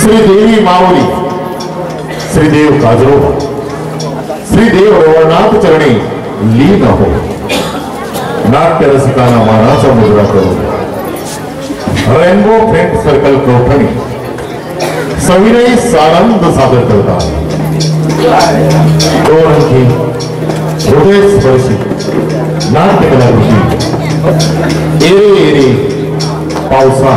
श्रीदेवी माऊली, श्रीदेव काजरोबा, श्रीदेव रवनाथ चरणी लीन हो. नाट्य रसिकांना मानाचा मुजरा करून रेनबो फ्रेंड सर्कल कोठणी सविनयी सानंद सादर करतात. दोन अंकी हृदय स्पर्शी नाट्य कलाकृती एरे एरे पावसा.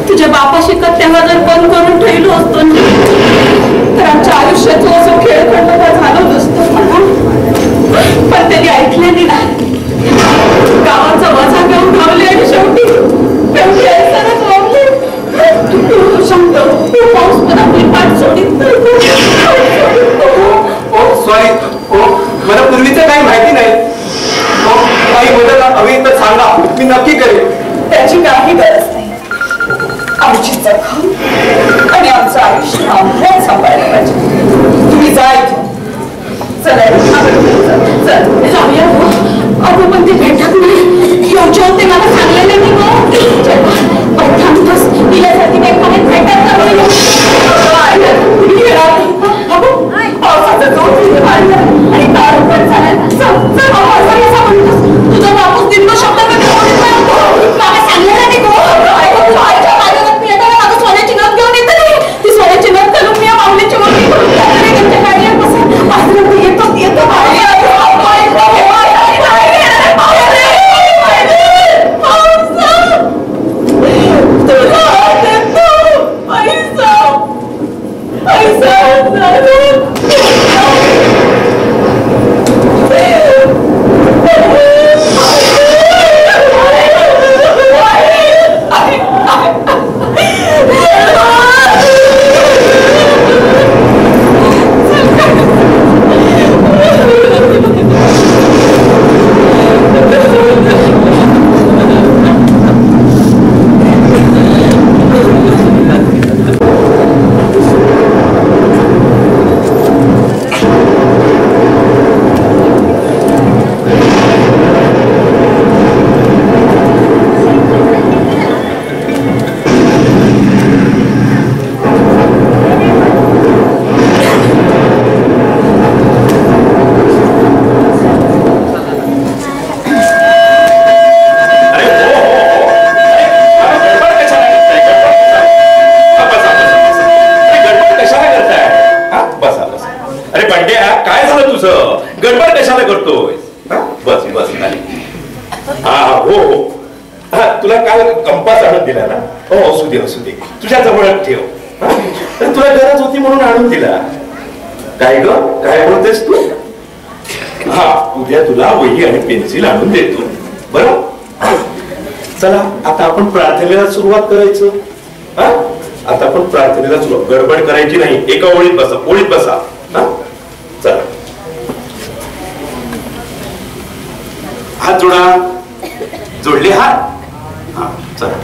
तुझ्या बापाशी तेव्हा जर बंद करून ठेवलो असतो तुझा बापूस दिवस शब्द सोन्याची नथ घेऊन येत नाही. ती सोन्याची नथ घालून मी माऊलीची मोठी त्यांच्या गाडीवर बसून येतो येतो तुझ्या जवळ ठेव. तुला गरज होती म्हणून आणून दिला. काय ग काय बोलतेस तू? हा उद्या तुला वही आणि पेन्सिल आणून देतो. बरं चला आता आपण प्रार्थनेला सुरुवात करायचं. आता आपण प्रार्थनेला सुरुवात. गडबड करायची नाही. एका ओळीत बसा. ओळीत बसा. चला हात जोडा. जोडले हात. हा चला.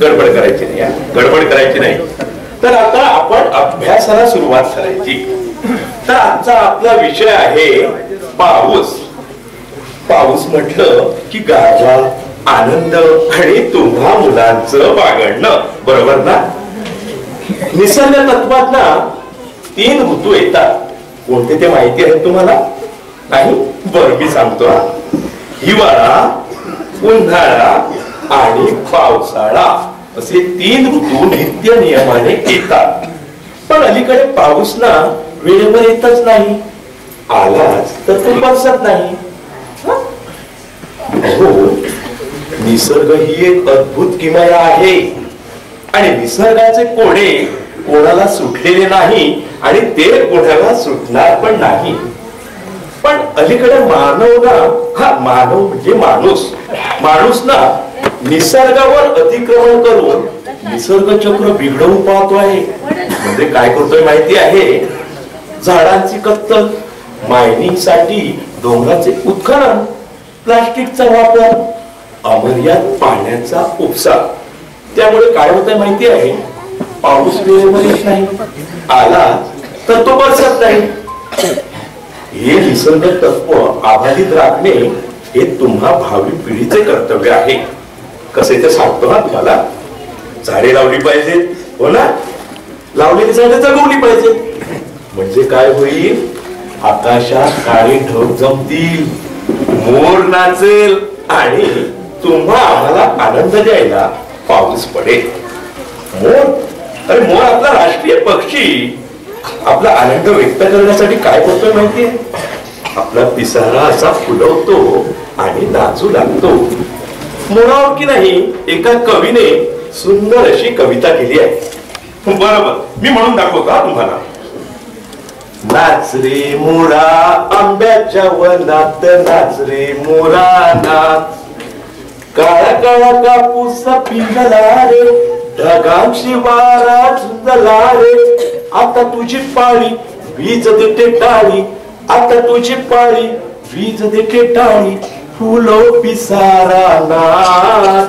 गडबड करायची नाही. गडबड करायची नाही. तर आता आपण अभ्यासाला सुरुवात करायची. तर आजचा आपला विषय आहे पाऊस. पाऊस म्हटलं की गारवा, आनंद आणि तुम्हा मुलांचं बागडणं. बरोबर ना? निसर्ग तत्वात ना 3 ऋतू येतात. कोणते ते माहिती आहे तुम्हाला? नाही? बरं मी सांगतो. हिवाळा, उन्हाळा आणि पावसाळा असे 3 ऋतू नित्य नियमाने येतात. पण अलीकडे पाऊस ना वेळेवर येतच नाही. आलाच तर तो बरसत नाही. निसर्ग ही एक अद्भुत किमया आहे आणि निसर्गाचे कोडे कोणाला सुटलेले नाही आणि ते कोणाला सुटणार पण नाही. पण अलीकडे मानव म्हणजे माणूस ना निसर्गावर अतिक्रमण करून निसर्ग चक्र बिघडवून पाहतो आहे. म्हणजे काय करतोय माहिती आहे? झाडांची कत्तल, मायनिंगसाठी डोंगराचे उत्खनन, प्लास्टिकचा वापर, अमर्याद पाण्याचा उपसा. त्यामुळे काय होत माहिती आहे, पाऊस वेळेवर येत नाही, आला तर तो बरसत नाही. हे निसर्ग तत्व अबाधित राखणे हे तुम्हा भावी पिढीचे कर्तव्य आहे. कसे ते सांगतो ना तुम्हाला. झाडे लावली पाहिजेत, हो ना, लावलेली झाडे जगवली पाहिजेत. म्हणजे काय होईल, आकाशात काळे ढग जमतील, मोर नाचेल आणि तुम्हा आम्हाला आनंद द्यायला पाऊस पडेल. मोर, अरे मोर आपला राष्ट्रीय पक्षी आपला आनंद व्यक्त करण्यासाठी काय करतोय माहितीये, आपला पिसारा असा फुलवतो आणि नाचू लागतो. मोरावर की नाही एका कवीने सुंदर अशी कविता केली आहे. बरोबर, मी म्हणून दाखवतो हा तुम्हाला. नाच रे मोरा आंब्याच्या वनात, नाच रे मोरा नाच, काळा काळा कापूस पिंजला रे, ढगांशी वारा झुंजला रे. आता तुझी पाळी वीज देते टाळी, आता तुझी पाळी वीज देते टाळी, फुलो पिसारा नाच,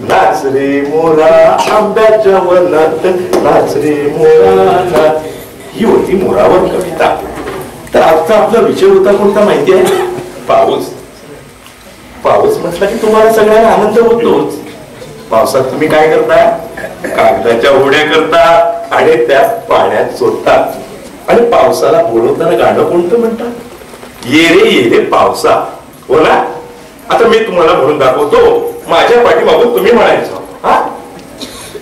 नाच रे मोरा आंब्याच्या वनात, नाच रे मोरा नाच. ही होती मोरावर कविता. तर आजचा आपला विषय होता कोणता माहिती आहे, पाऊस. पाऊस म्हटलं की तुम्हाला सगळ्यांना आनंद होतोच. पावसात तुम्ही काय करता, कागदाच्या होड्या करता आणि त्या पाण्यात सोडतात. आणि पावसाला बोलवताना गाणं कोणतं म्हणतात, ये रे पावसा, हो ना. आता मी तुम्हाला म्हणून दाखवतो, माझ्या पाठीमागून तुम्ही म्हणायचं, हा,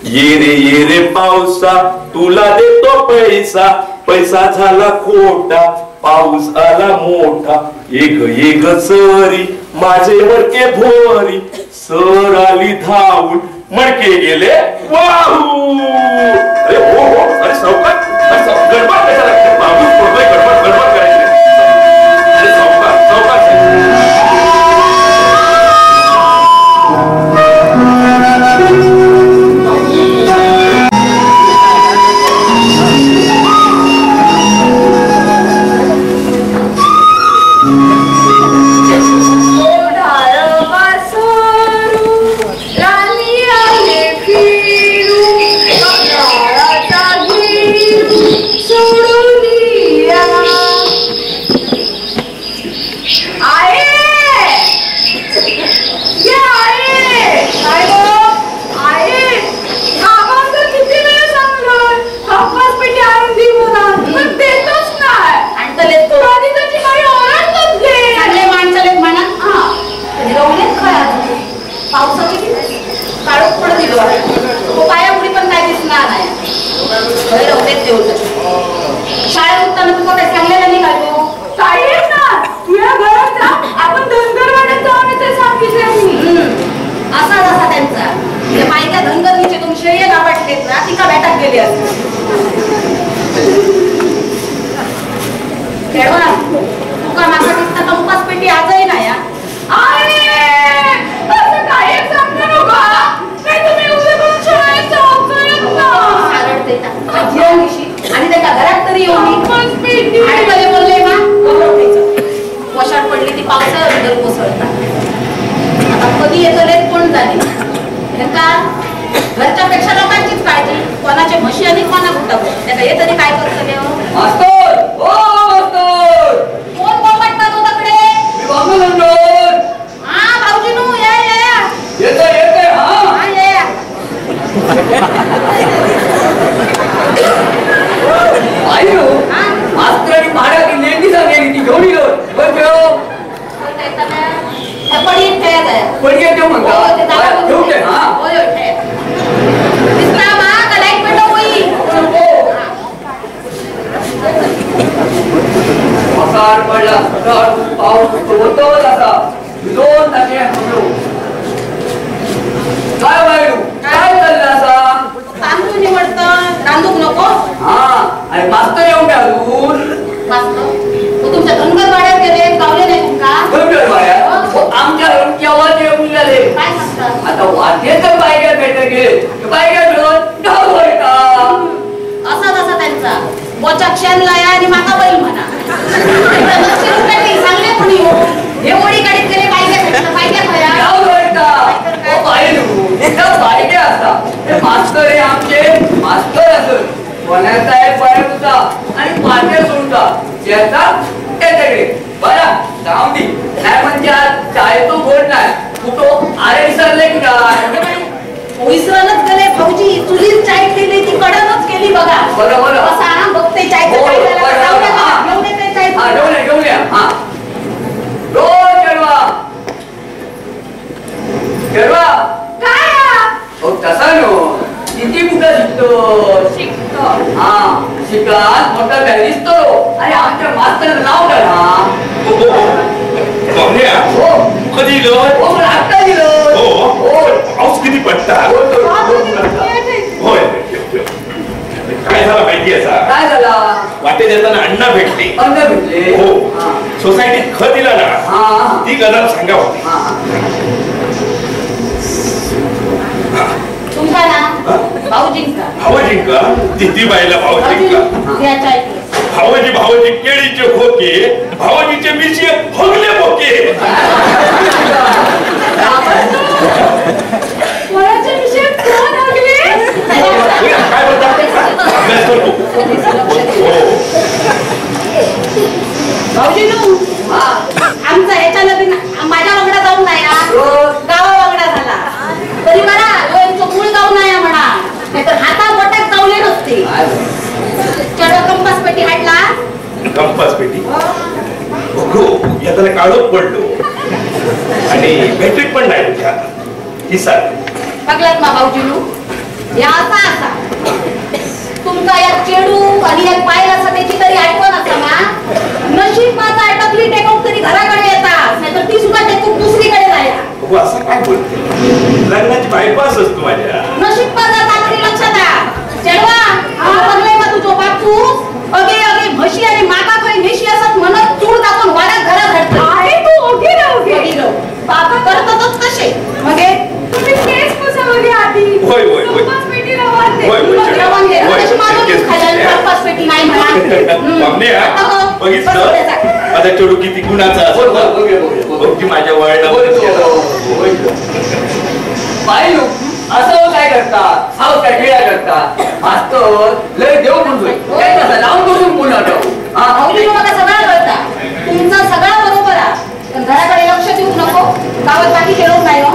ये रे पावसा तुला देतो पैसा, पैसा झाला खोटा पाऊस आला मोठा, एक सरी माझे मडके भोरी, सर आली धावून मडके गेले वाहू. अरे हो हो, अरे सावकाश, गडबड कशा लागते, पाऊस पडतोय, गडबड गडबड करायची. अरे सावकाश सावकाश. शाळेत उत्ताना तुला काही सांगलेलं नाही काय तो काय ना तुझ्या घरात जा, आपण धनगरवाड्यात जाऊन ते सांगितले. असा जसा त्यांचा ते माहिती धनगरनीचे तुम श्रेय गावाटलेत ना, ती का भेटात गेली असते. खेळवा तुका माका दिसता का उपास पेटी आजही नाही. असं काय सांगते नका, नाही तुम्ही उद्या पण शाळेत जाऊ आणि त्याच्या घरात तरी येऊन बोलले ना वशाट पडली ती पावसाळ्याबद्दल कोसळतात. आता कधी येतो रे कोण झाले का, घरच्या पेक्षा लोकांचीच काळजी, कोणाचे म्हशी आणि कोणा गुटाव त्याला हे तरी काय करतो कोण बोलतात हो तकडे. हा भाऊजी नू या मास्तर भाड्या की नेहमी सांगेल ती घेऊन येलो पडीत ठेवायचं आहे, पडगे देऊ म्हणता घेऊन दे. हा होय ठेव दिसला मा का लाईट पेटो होई मसार पडला पाऊस होतो असा दोन ताके हमलो. काय वाईट काय चाललं असा, तांदूळ निवडतं रांदूक नको. हा आणि मास्तर येऊन द्या दूर मास्तर तुमच्या धनगरवाड्यात गेले गावले नाही तुमका धनगरवाड्यात आमच्या केव्हा येऊन गेले. काय सांगतात आता वाद्य तर बायका भेट गेले, बायका मिळून ढाल का असा तसा त्यांचा बोचाक शेण लाया आणि माका बैल म्हणा सांगले कोणी हो हे ओळी काढीत गेले पाहिजे पाहिजे असा मास्तर हे आमचे मास्तर असत कोणाचा एक पाय तुझा आणि पाठे सोडता याचा त्याच्याकडे बरं जाऊन दे नाही म्हणजे आज चाय तो गोड नाही कुठं आरे विसरले की काय विसरूनच गेले भाऊजी चुलीत चाय केली ती कडनच केली बघा बरोबर असा बघते चाय घेऊन या हा रोज केळवा केळवा काय तसा नो किती कुठं शिकतो हा शिकात मोठा काय दिसतो आणि आमच्या मास्तर नाव करा हो कधी दिलं हो आता दिलं हो पाऊस किती पडतात होय काय झालं माहिती असा काय झाला वाटेत येताना अण्णा भेटले अन्न भेटले हो सोसायटीत खत दिला ना हा ती गजाल सांगा होती तुमचा ना भाऊजींचा भावजिंका ती बाईला भावजिंका भावजी केळीचे खोके भावजीचे मिशी फगले खोके काय बोलता अभ्यास करतो भाऊजी आमचा ह्याच्या लग्न माझ्या वांगडा जाऊन नाही गावा वांगडा झाला तरी मला मूळ जाऊन नाही म्हणा नाहीतर हातात बोटात जाऊले नसते कंपास पेटी हाडला कंपास पेटी याला काळोख पडलो आणि बॅटरी पण नाही तुझ्या हातात ही सार बघलात ना भाऊजीनू या असा तुमचा या चेडू आणि एक पायला असं त्याची तरी आठवण असा ना नशीब माझा अटकली टेकून तरी घराकडे येतात नाहीतर ती सुद्धा टेकून दुसरीकडे जायला असं काय बोलते लग्नाची बायपास असतो माझ्या नशीब माझा चांगली लक्षात आहे चेडवा बघलंय का तुझो बापू अगे अगे म्हशी आणि माका काही नेशी असत म्हणत चूड दाखवून वाड्यात घरात घडतो आहे तू ओके ना ओके बाबा करतातच कसे मगे तुम्ही केस कसा बघे आधी होय होय होय कंपास पेटी रवाते होय होय जेवण घे कशी मारून खायला कंपास पेटी नाही म्हणा बघितलं माझा चेडू किती गुणाचा असतो की माझ्या वळणावर पाहिलं असं काय करतात हाव काय खेळा करतात मास्तर लय देव म्हणतोय काय कसं लावून बसून पुन्हा भाऊजी मला सगळं कळतं तुमचं सगळं बरोबर आहे पण घराकडे लक्ष देऊ नको गावात बाकी खेळून नाही हो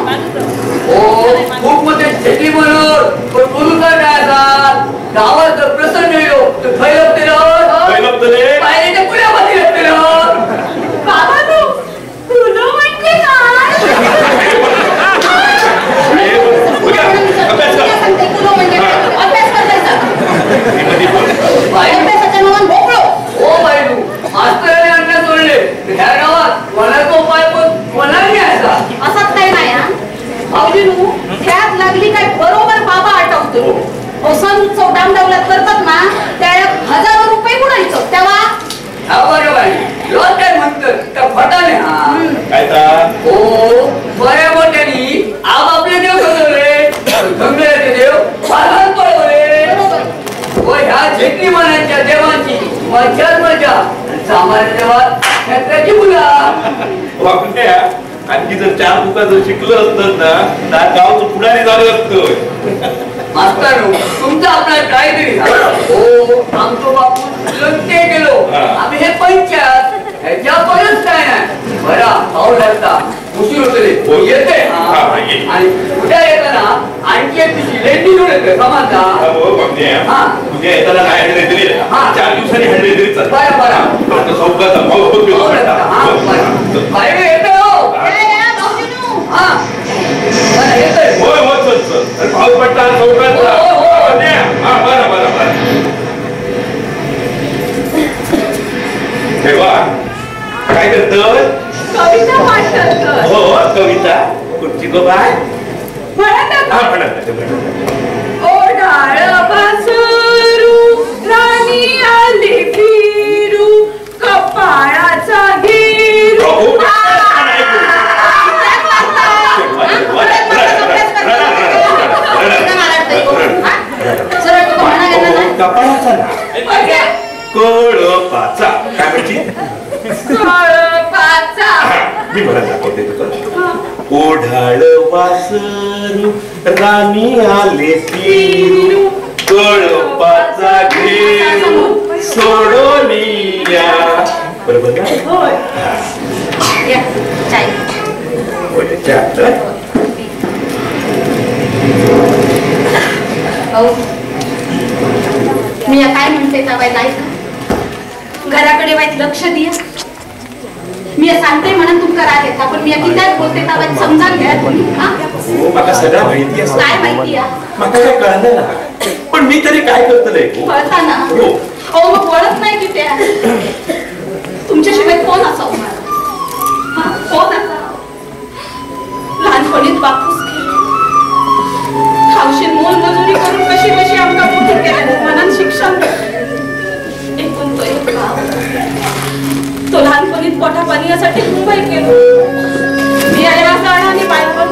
खूप मध्ये शेती म्हणून पण बोलून काय असतात गावात जर प्रसन्न येऊ तर फैलवतले पाहिजे ते पुण्यामध्ये येते बाबा तुला म्हणजे अभ्यास करायचा अभ्यासाच्या नावानं भोकळो हो बाई मास्तराने अन्न सोडले ह्या गावात मला तो पाय पण मला नाही यायचा असंच काही नाही हा भाऊजीनू त्यात लागली काय बरोबर बाबा आठवतो सण उत्सव डामडावल्यात करतात ना त्या 1000 रुपये बुडायचं तेव्हा हा बरं बाई लोक काय म्हणतात त्या फटाने हा काय हो बऱ्या मोठ्यानी आप आपले देव सजवले गंगेचे देव पालन पळवले व ह्या झेटणी मनांच्या देवांची मज्जाच मजा सामान्य देवात क्षेत्राची मुला वाकट्या आणखी जर 4 बुका जर शिकलं असतं ना तर गावचं पुढारी झालं असतं मास्तर तुमचा आपला काहीतरी हो आमचं बापू लंके गेलो आम्ही हे पंचायत ह्याच्या परत काय नाही बरा भाऊ लागता उशीर होते येते आणि उद्या येताना आणखी एक दिवशी लेंडी घेऊन येते समाजा उद्या येताना नाही हँडल तरी 4 दिवसांनी हँडल तरी चालतं बरं बरं चौकाचा भाऊ होतो येतो हा येतोय होय होय चल भाऊ पट्टा चौकाचा बरं बरं बरं तेव्हा काय करतं कविता वाटत हो कविता कुठची गो बाय ओढाळ पासरू राणी आली फिरू कपाळाचा घेरू कपाळाचा कोळपाचा काय म्हणते कोळपाचा. मी मला दाखवते तुला. ओढाळ वासरू राणी आले फिरू कोळपाचा घेऊ सोडून या. बरोबर का? या, चाय. भाऊ, मी काय म्हणते त्या बाईला ऐका. घराकडे वाईट लक्ष द्या. मी सांगते म्हणून तुमका राग येता, पण मी कित्याक बोलते त्या बाईत समजान घ्या तुम्ही. मला सगळं माहिती आहे. काय माहिती आहे? मला काय कळलं ना, पण मी तरी काय करतोय कळता ना. हो मग वळत नाही की त्या तुमच्याशिवाय कोण असावं मला? कोण असा? लहानपणीच बापूस हौशीन मोलमजुरी करून कशी कशी आमका मोठे केले, मनात शिक्षण एकूण तो एक भाव. तो लहानपणीत पोटा पाण्यासाठी मुंबई गेलो. मी आल्याचा आणि बायको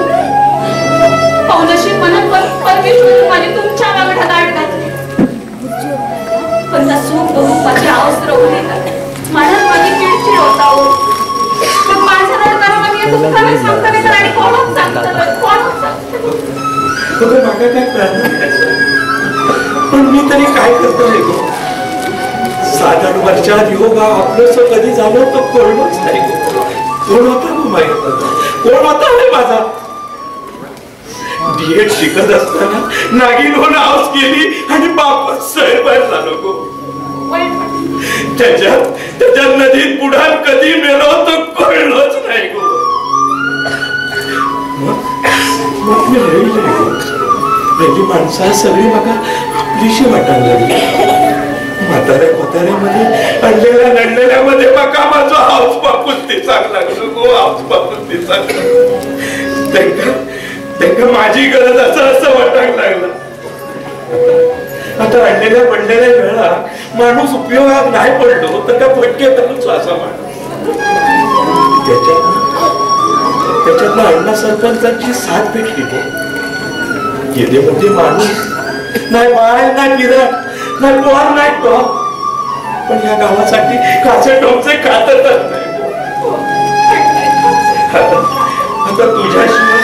पौनशी मनात परमेश्वर माझी तुमच्या वागड्यात आड घातली. पण त्या सुख बघून माझी अवस्था होऊन येतात. मनात माझी चिडचिड होता हो. तर माझ्या रडताना मी दुःखाने सांगताना तर आणि कोणच सांगतात मागा काय कळलं. पण मी तरी काय करतोय गो. 7-8 वर्षात योगा आपलं कधी झालं तर कळलंच नाही. कोण होता गो माहित कोण होता माझा. डीएड शिकत असताना नागिन होऊन आऊस केली आणि बापच सैरबाहेर झालो गो. त्याच्यात नदीत बुडान कधी मेलो तर कळलंच नाही गो. मग मी राहिली गो. पहिली माणसा सगळी बघा आपलीशी वाटायला लागली. म्हाताऱ्यामध्ये अडलेल्या नडलेल्यामध्ये बघा माझा हाऊस बापूस ते चांगला गो. हाऊस बापूस ते चांगला. त्यांना माझी गरज असं वाटायला लागलं. आता अडलेल्या पडलेल्या वेळा माणूस उपयोगात नाही पडलो तर का फटके करूच असा माणूस. त्याच्यातनं अण्णा सरपंचांची साथ भेटली तो. गेले म्हणजे माणूस नाही बाय नाही किरण नाही पोहार नाही तो. पण या गावासाठी काचे टोमचे खातच नाही. आता तुझ्याशिवाय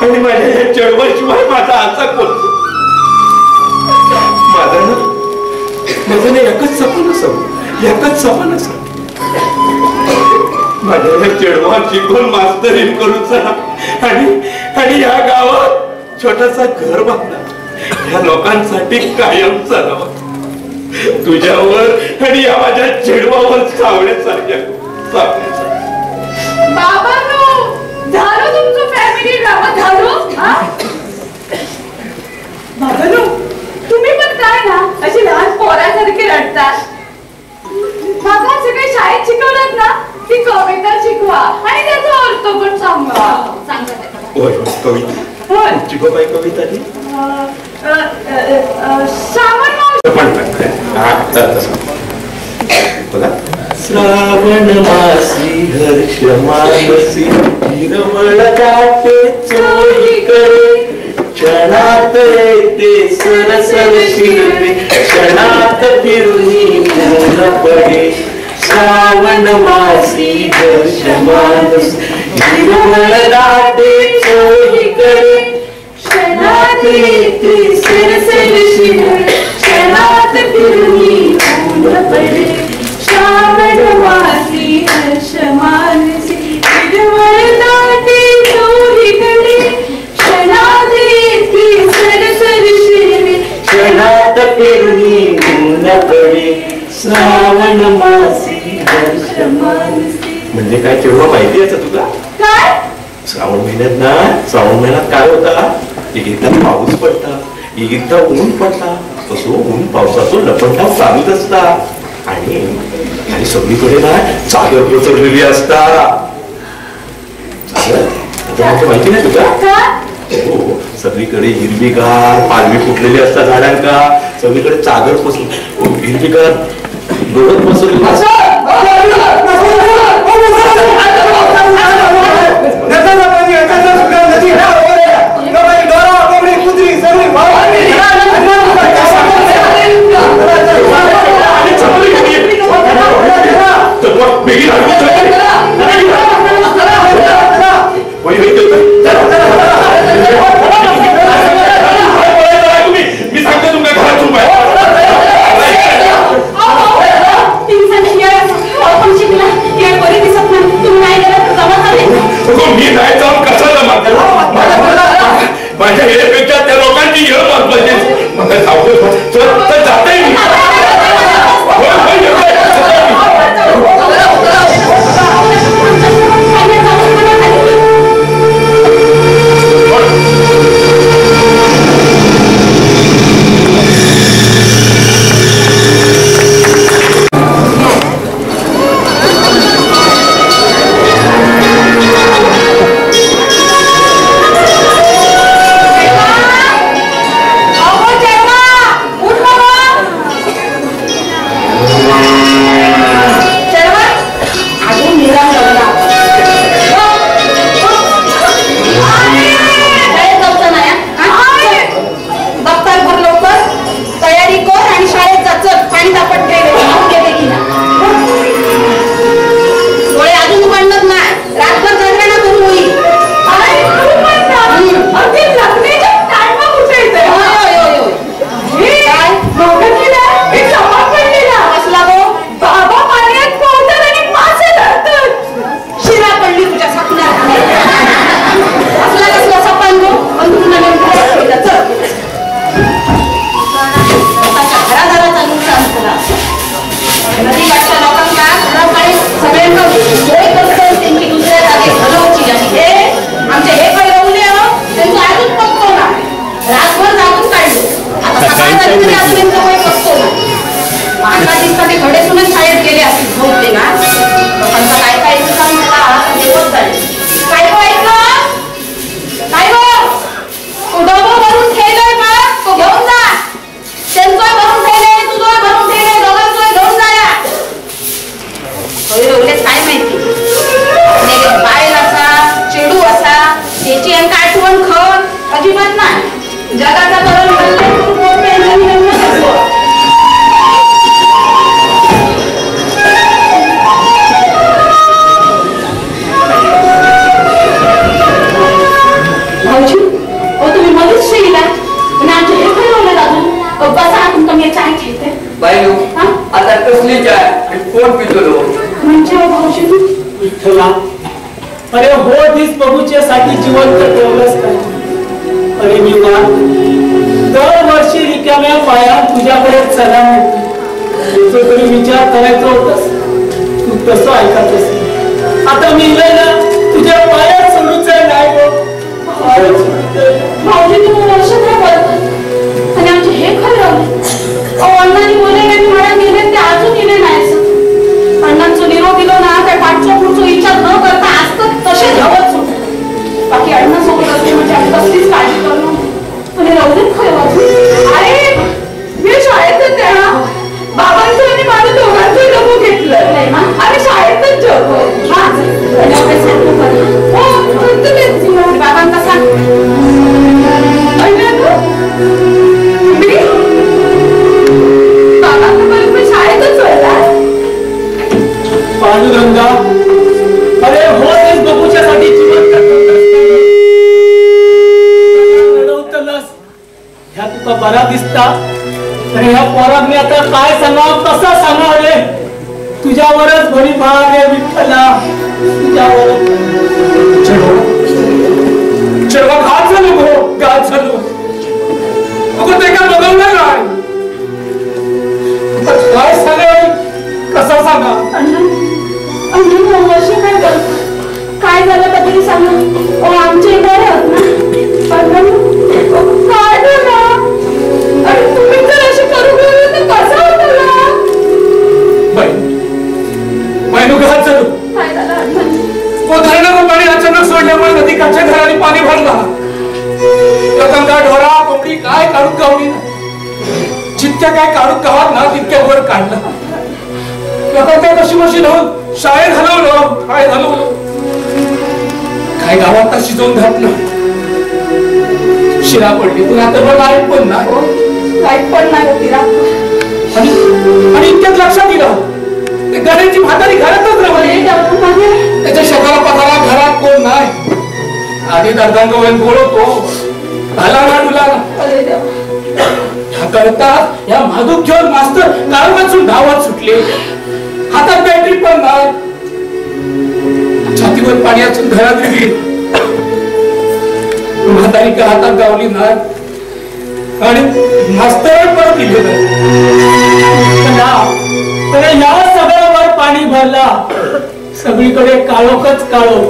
आणि माझ्या या चळवळीशिवाय माझा आजचा कोणतो. माझं ना एकच सपन असावं. एकच सपन असावं. माझ्या या चळवळ शिकून मास्तरीन करून चला आणि या गावात छोटासा घर बांधला. या लोकांसाठी कायम चालावं. तुझ्यावर आणि या माझ्या चेडवावर सावण्यासारख्या बाबांनो झालो तुमचं फॅमिली ड्रामा झालो. बाबांनो तुम्ही पण काय ना अशी लहान पोरासारखी रडतात. माझा सगळे शाळेत शिकवलं ना ती कविता शिकवा आणि त्याचा अर्थ पण सांगा. कविता काय कविता ती श्रावण मासी हर्ष मानसी हिरवळ दाटे चोहीकडे क्षणात येते सरसर शिरवे क्षणात फिरुनी पूर्ण पडे. श्रावण मासी हर्ष मानसी हिरवळ दाटे चोहीकडे क्षणात येते सरसर शिरवे क्षणात फिरुनी पूर्ण पडे. श्रावण मासी हर्ष मानसी हिरवळ दाटे चोहीकडे क्षणात येते सरसर शिरवे क्षणात फिरुनी पूर्ण पडे. श्रावण मासी हर्ष मानसी म्हणजे काय तेव्हा माहिती आहे तुला काय? श्रावण महिन्यात काय होता. एकदा पाऊस पडता एकदा ऊन पडता. असो ऊन पावसाचं लपंडाव चालूच असता. आणि सगळीकडे ना चादर पसरलेली असता. माहिती नाही तुला. हो सगळीकडे हिरवीगार पालवी फुटलेली असतात झाडांका. सगळीकडे चादर पसरून हिरवीगार गवत पसरलेली असतात. मला दिसतं ते घडेसूनच शाळेत गेले असतील बहुतेक ना लोकांचा काय काय दिवसांनी मला देवच झाले काय ऐकलं काय तो डोबो भरून ठेवलंय का तो घेऊन जा त्यांचोय भरून ठेवलंय तुझोय भरून ठेवलंय दोघांचोय घेऊन जा काय माहिती बायल असा चेडू असा त्याची यांना आठवण खत अजिबात नाही जगाचा तरुण भाऊजी तुम्ही मध्येच शिकला आणि आमच्या हे खरं दादू बसा तुमचं मी चाय ठेवते बायनू आता कसली चाय आणि कोण पितो म्हणजे भाऊजी विठ्ठला अरे हो तीच प्रभूच्यासाठी जिवंत ठेवलंच काय अरे मी ना दरवर्षी रिकाम्या पाया तुझ्याकडे चला तुझं तरी विचार करायचा होतास तू तसं ऐकतस आता मी ना तुझ्या पायात सोडूच नाही भाऊजी तुम्ही वर्षभर बोलतात आणि आमचे हे खरं अण्णांनी बोलले मला गेले ते अजून गेले नाही अण्णांचं निरोप दिलो ना काय पाठच्या पुढचं विचार न करता असतं तसे धावत सुटत बाकी अण्णा सोबत असते म्हणजे आम्ही कसलीच काळजी करणं आणि रवदेत खरं वाचू अरे मी शाळेतच त्या बाबांचं आणि माझं दोघांचं डबू घेतलं आम्ही शाळेतच जेवतो बाबांचा सांग बाबांपर्यंत शाळेतच वळला पांडुरंगा अरे हो तेच बघूच्यासाठी जिवंत रडवतलस ह्या तुका बरा दिसता आणि ह्या पोरात मी आता काय सांगाव कसा सांगाव रे तुझ्यावरच भरी भार रे विठ्ठला तुझ्यावरच चेडवा घात झालो गो घात झालो अगो ते काय बदललं काय सांगाय कसा सांगा काय झालं कधी सांगा आमचे बरे होत ना काय झालं अरे तुम्ही जर असे करू गेले तर कसं होतं ना मैनू घात झालो काय झालं धरणाचं पाणी अचानक सोडल्यामुळे नदीकाठच्या घराने पाणी भरला लोकांना ढोरा कोंबडी काय काढून गावली जितक्या काय काढून गावात ना तितक्या वर काढला लोकांना कशी मशी लावून शाळेत हलवलं काय हलवलं काय गावात शिजवून घातलं शिरा पडली पण आता बघ लाईट पण नाही लाईट पण नाही होती आणि इतक्यात लक्षात दिलं ते गण्याची म्हातारी घरातच रवली त्याच्या शेताला पगारा घरात कोण नाही आधी दर्दांग बोलवतो आला ना तुला करता या माधूक घेऊन मास्तर गावातून धावत सुटले हातात बॅटरी पण नाही छातीवर पाणी असून घरात गेली म्हातारी का हातात गावली नाही आणि मास्तर परत दिले या सगळ्यावर पाणी भरला सगळीकडे काळोखच काळो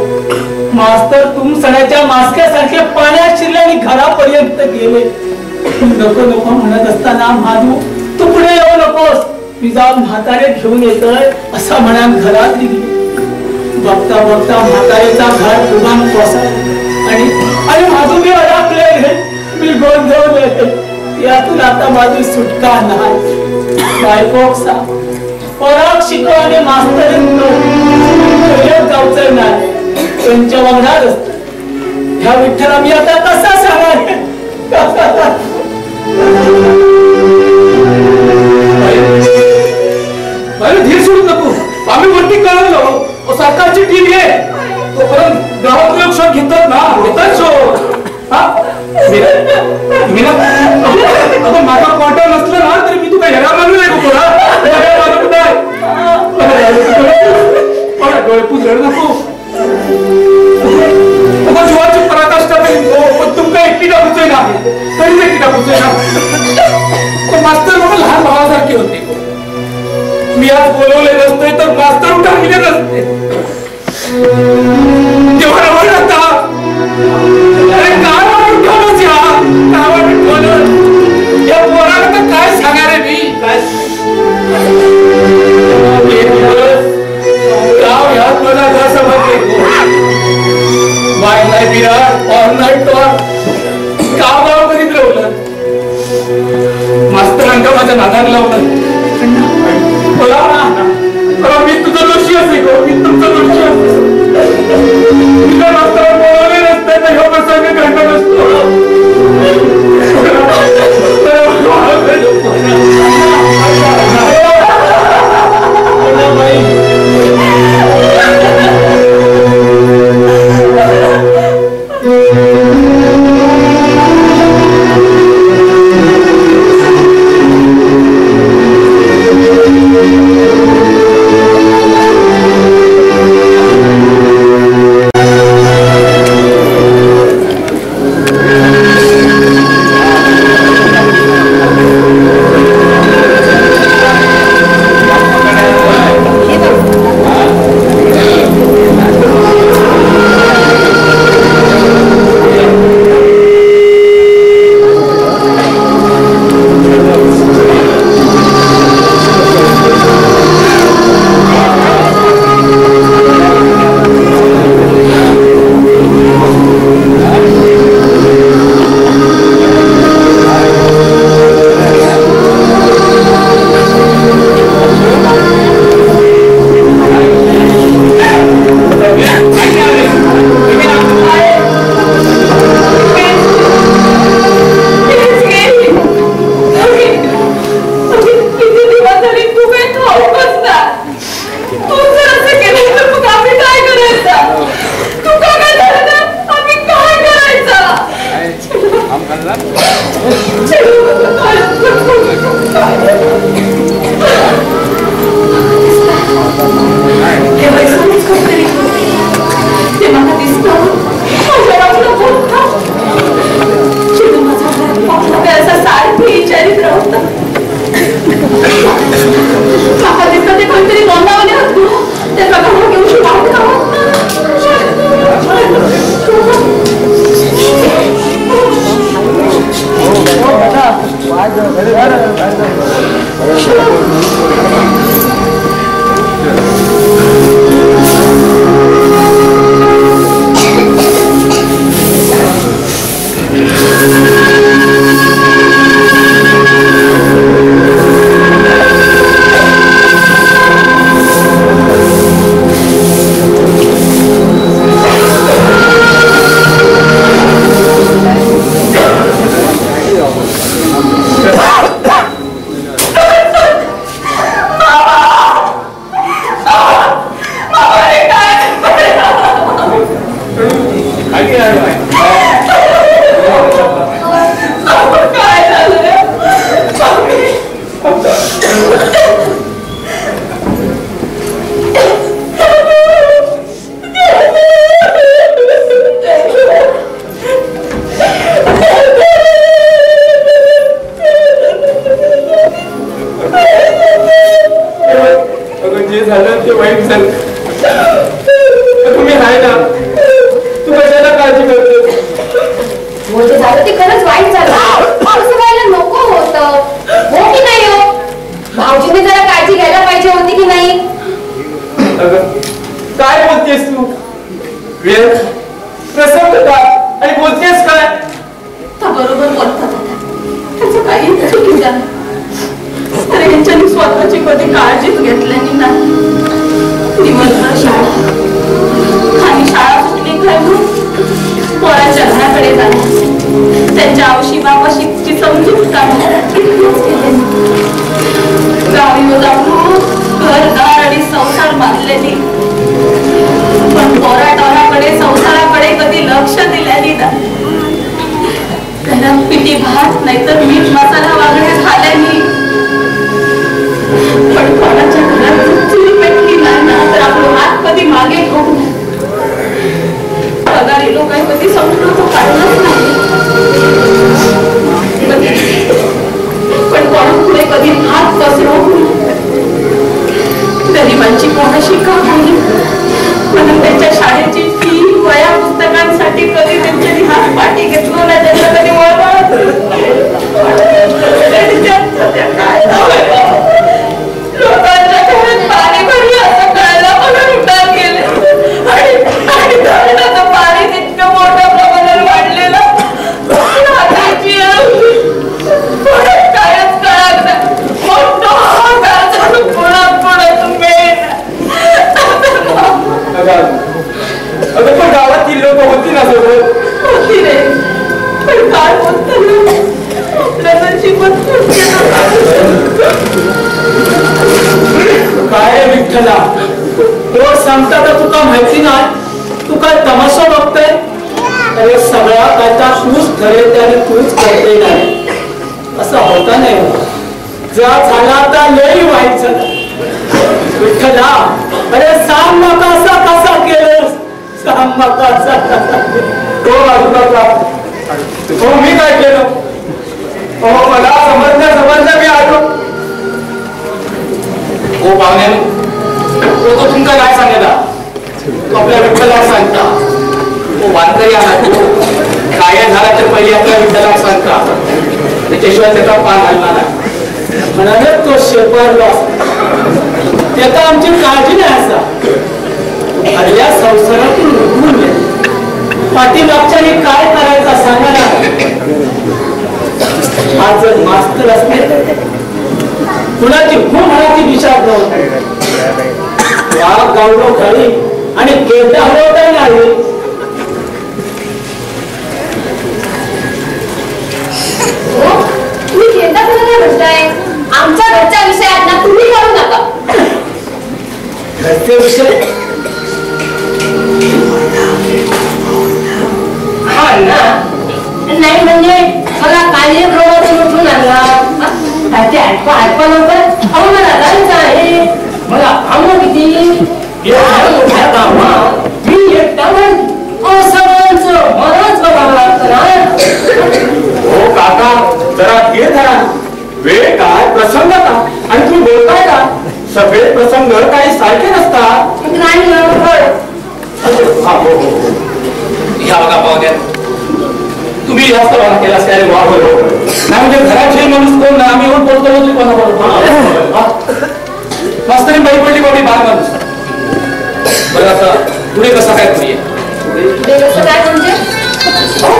मास्तर तुमसण्याच्या मास्क्यासारखे पाण्यात शिरले आणि घरापर्यंत गेले नको नको म्हणत असताना माधू तू पुढे येऊ नकोस मी जाऊन म्हातारे घेऊन येतोय असा म्हणून घरात गेली बघता बघता म्हातारेचा घर उभान कोसळला आणि माधू मी अडकले मी गोंधळले यातून आता माझी सुटका नाही बायकोक सांग पोराक शिकव आणि मास्तरीन जाऊचं नाही त्यांच्या वगणार असत ह्या विठ्ठला मी आता कसा सांगाय धीर सोडू नको आम्ही वरती कळवलो सरकारची टीम आहे तोपर्यंत गावात लोक शोध घेतात ना घेतात शोध आता माझा क्वार्टर नसलं ना तरी मी तुला हेरा मानू नाही डोळे पुजड नको जीवाची पराकाष्ठा पण तुमका एकटी टाकूच ना तरी एकटी टाकूच ना मास्तर मला लहान भावासारखे होते मी आज बोलवले नसते तर मास्तर उठा गेले नसते तेव्हा रवळ नसता अरे काय उठवलंच या पोराला तर काय सांगा रे मी काय माका दिसतं ते कोणतरी बोंबावले होत ते सगळं घेऊन शिवाय जरा धीर धरा वेळ काय प्रसंग आणि तुम्ही बोलता सगळे प्रसंग काही सारखे नसतात. नाही ह्या बघा पाहुण्यात तुम्ही जास्त भाग केलास काय वा बरोबर नाही म्हणजे घराचे माणूस कोण ना आम्ही येऊन बोलतो तुम्ही कोणाबरोबर मास्तरी बाई पडली बाबी भाग माणूस. बरं आता पुढे कसा काय करूया कसं काय म्हणजे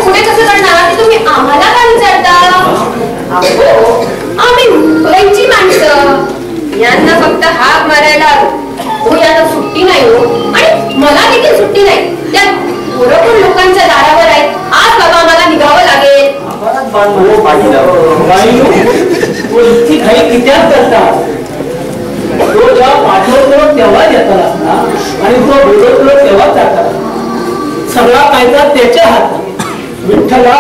पुढे कसं करणार ते तुम्ही आम्हाला काय विचारता. आम्ही मुंबईची माणसं यांना फक्त हाक मारायला हो यांना सुट्टी नाही हो आणि मला देखील सुट्टी नाही. त्या बरोबर लोकांच्या दारावर आहेत. आज बाबा आम्हाला निघावं लागेल. इतकी घाई कित्यात करतात. तो जेव्हा पाठवतो तेव्हा येतात ना आणि तो बोलवतो तेव्हा जातात. सगळा कायदा त्याच्या हातात. विठ्ठला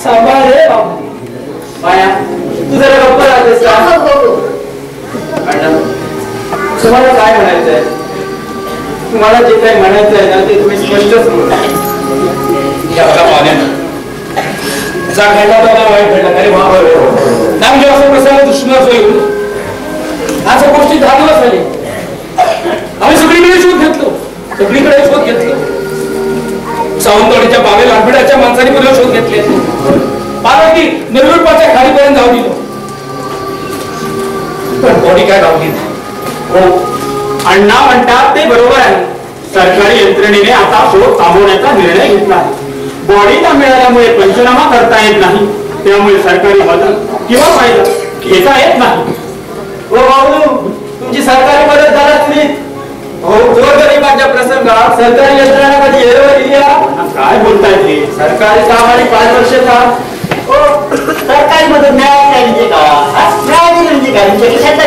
सांभाळ रे बाबा. माया तू जरा गप्प राहतेस का. तुम्हाला काय म्हणायचंय तुम्हाला जे काही म्हणायचं आहे ना ते तुम्ही स्पष्टच बोला. या बघा पाहुण्यानं जा घडला तर वाईट घडला तरी ना म्हणजे असं प्रसंग दुश्मनाच होईल. अशा गोष्टी 10 दिवस झाले आम्ही सगळीकडे शोध घेतलो सगळीकडे शोध घेतलो. सावंतवाडीच्या बावे लांबीडाच्या माणसाने पण शोध घेतले पार्वती नरवीरपाच्या खालीपर्यंत जाऊ दिलो पण बॉडी काय गावली हो. अण्णा म्हणतात ते बरोबर आहे. सरकारी यंत्रणेने आता शोध थांबवण्याचा निर्णय घेतला आहे. बॉडी न मिळाल्यामुळे पंचनामा करता येत नाही त्यामुळे सरकारी मदत किंवा फायदा घेता येत नाही. हो बाबू तुमची सरकारी मदत झाला तुम्ही हो गोरगरिबांच्या प्रसंगात सरकारी यंत्रणा कधी काय बोलताय ते सरकारी काम आणि 5 वर्ष काम सरकारी मदत मिळाली काय म्हणजे का मिळाली म्हणजे काय तुमच्या खिशातला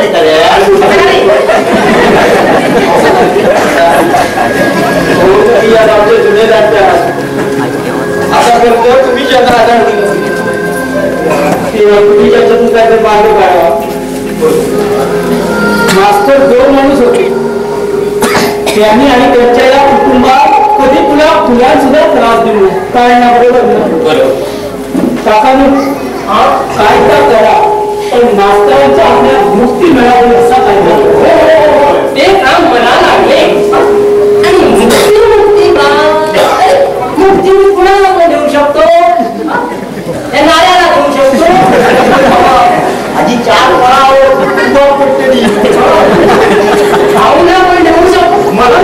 आता करतो तुम्ही तुम्ही त्याच्यातून काहीतरी मार्ग काढावा. मास्तर 2 माणूस होते त्यांनी आणि त्यांच्या या कुटुंबात कधी पुन्हा सुद्धा त्रास देऊ काढण्या बरोबर काकानं हा कायदा करा पण मास्तरांच्या आपल्या मुक्ती मिळावी असा कायदा ते काम मला लागले आणि मुक्ती कुणाला आपण देऊ शकतो. त्या नाऱ्याला देऊ शकतो. आधी 4 पळावर भाऊला पण देऊ शकतो. मला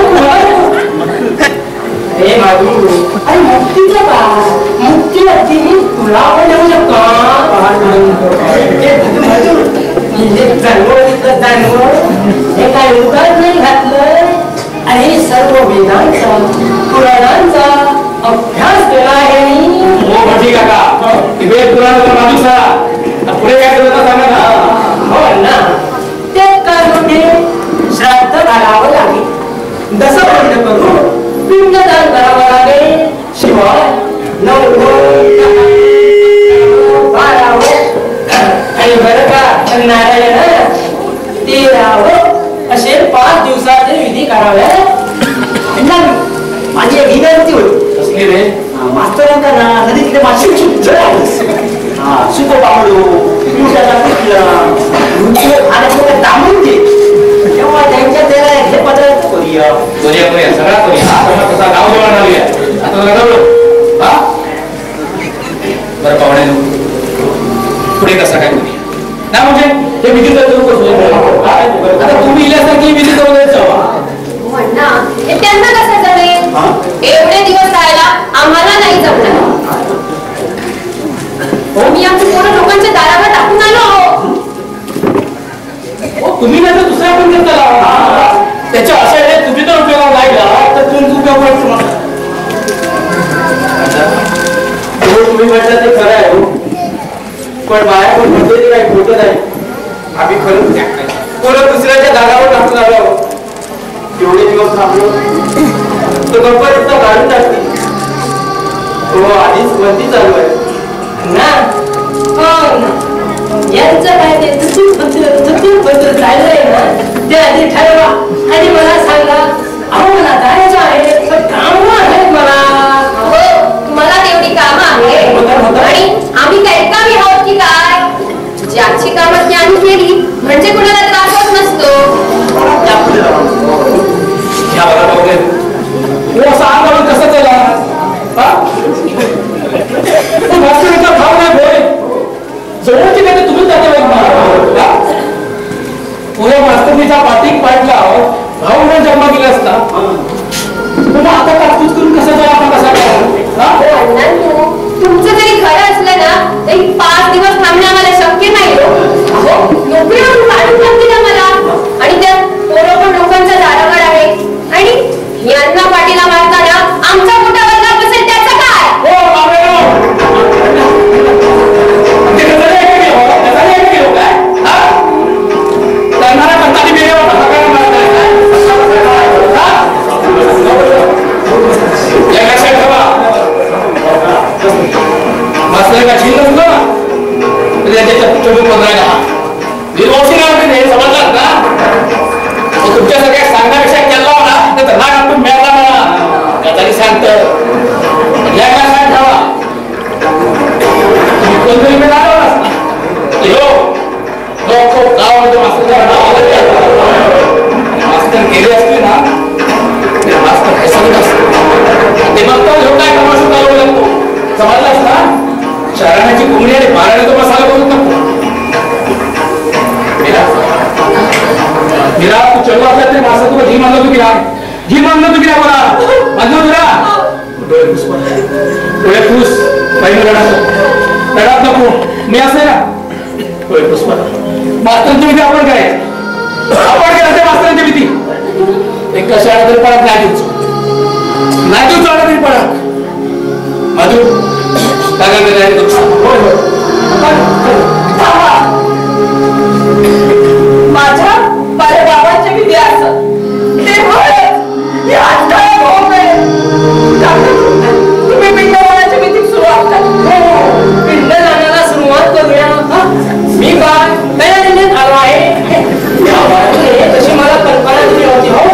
हे माझू अरे मुक्तीचं का मुक्ती असती तुला पण देऊ शकतो. हे काय उगाच नाही घातलं आणि सर्व वेदांचा पुराणांचा अभ्यास केला आहे मी. काका वेद पुराणाचा माणूस पुढे काय करत सांगा ना. हो ना ते काय होते श्राद्ध घालावं लागेल दसबंध करून पिंडदान करावं लागेल. शिवाय 9 आणि बरं का नारायण 13 असे 5 दिवसाचे विधी करावे. माझी एक विनंती होती असली रे मास्तरांना ना नदी तिथे माशी सुको पावलो पिवट्याचा कुठला दामून दे तेव्हा त्यांच्या त्याला हे पदार्थ करूया सगळा करूया कसा गाव जेवण आलूया आता लढवलो हा बरं पाहुणे पुढे कसा काय करूया ना म्हणजे ते विधी आता तुम्ही इल्यासारखी विधी करून म्हणा हे त्यांना कसं जमेल. एवढे दिवस राहायला आम्हाला नाही जमणार. मी आमची पोरं लोकांच्या दारावर टाकून आलो. तुम्ही नाही तर दुसऱ्या पण घेतला त्याच्या अशा तुम्ही तर उपयोगाला लागला तर तुम्ही उपयोग तुम्ही म्हटलं ते खरं आहे पण माया पण म्हणते ते काही खोटं नाही. आम्ही खरंच पोरं दुसऱ्याच्या दारावर टाकून आलो. एवढे दिवस थांबलो तो गप्पा इतका काढून टाकते तो आधीच वरती चालू आहे ना. हो ना यांचं काय ते चतुर्पत्र चाललंय ना ते आधी ठरवा आणि मला सांगा. अहो मला जायचं आहे पण काम आहेत मला. हो मला तेवढी कामं आहे आणि आम्ही काय कामी आहोत की काय. ज्याची कामं ज्ञानी केली म्हणजे कुणाला त्रास होत नसतो. बाटिक पाडला भाऊने जन्म दिला असता पण आता कापूस करून कसं जाऊ आपण कसा तुमचं जरी खरं असलं ना तरी 5 दिवस थांबणे आम्हाला शक्य नाही हो. नोकरीवरून काढून टाकतील आम्हाला आणि त्या पोरं पण लोकांचा दारावर आहे आणि यांना पाठीला मारताना आमच्या पोटावर का बसेल त्याचं काय तुमच्या सगळ्या सांगण्यापेक्षा केला ना तर राग आपण मिळाला मला तरी सांगत या काय सांग ठेवा कोणतरी मी लागला मास्तर गेले असते ना मास्तर हे सगळं असतं ते बघतो ह्यो काय तमाशा चालवू लागतो समजलास ना शहराची कोंबडी आणि बाराने तो मसाला करून टाकतो मीरा तू चलो असला तरी मास्तर तुला जी मानलं तू गिरा मला मानलो तुला डोळे पुस पहिलं रडात नको मी असं ना डोळे पुस मास्तरांची भीती आपण करायचं मास्तरांची भीती एक कशा आला तरी पडत नाही तू आला तरी पडत मधू काय माझ्या बाबांच्या भीती असं तुम्ही पिंड जाण्याच्या भीतीत सुरुवात पिंड जाण्याला सुरुवात करूया मी काय तयारीने आलो आहे तशी मला कल्पना दिली होती हो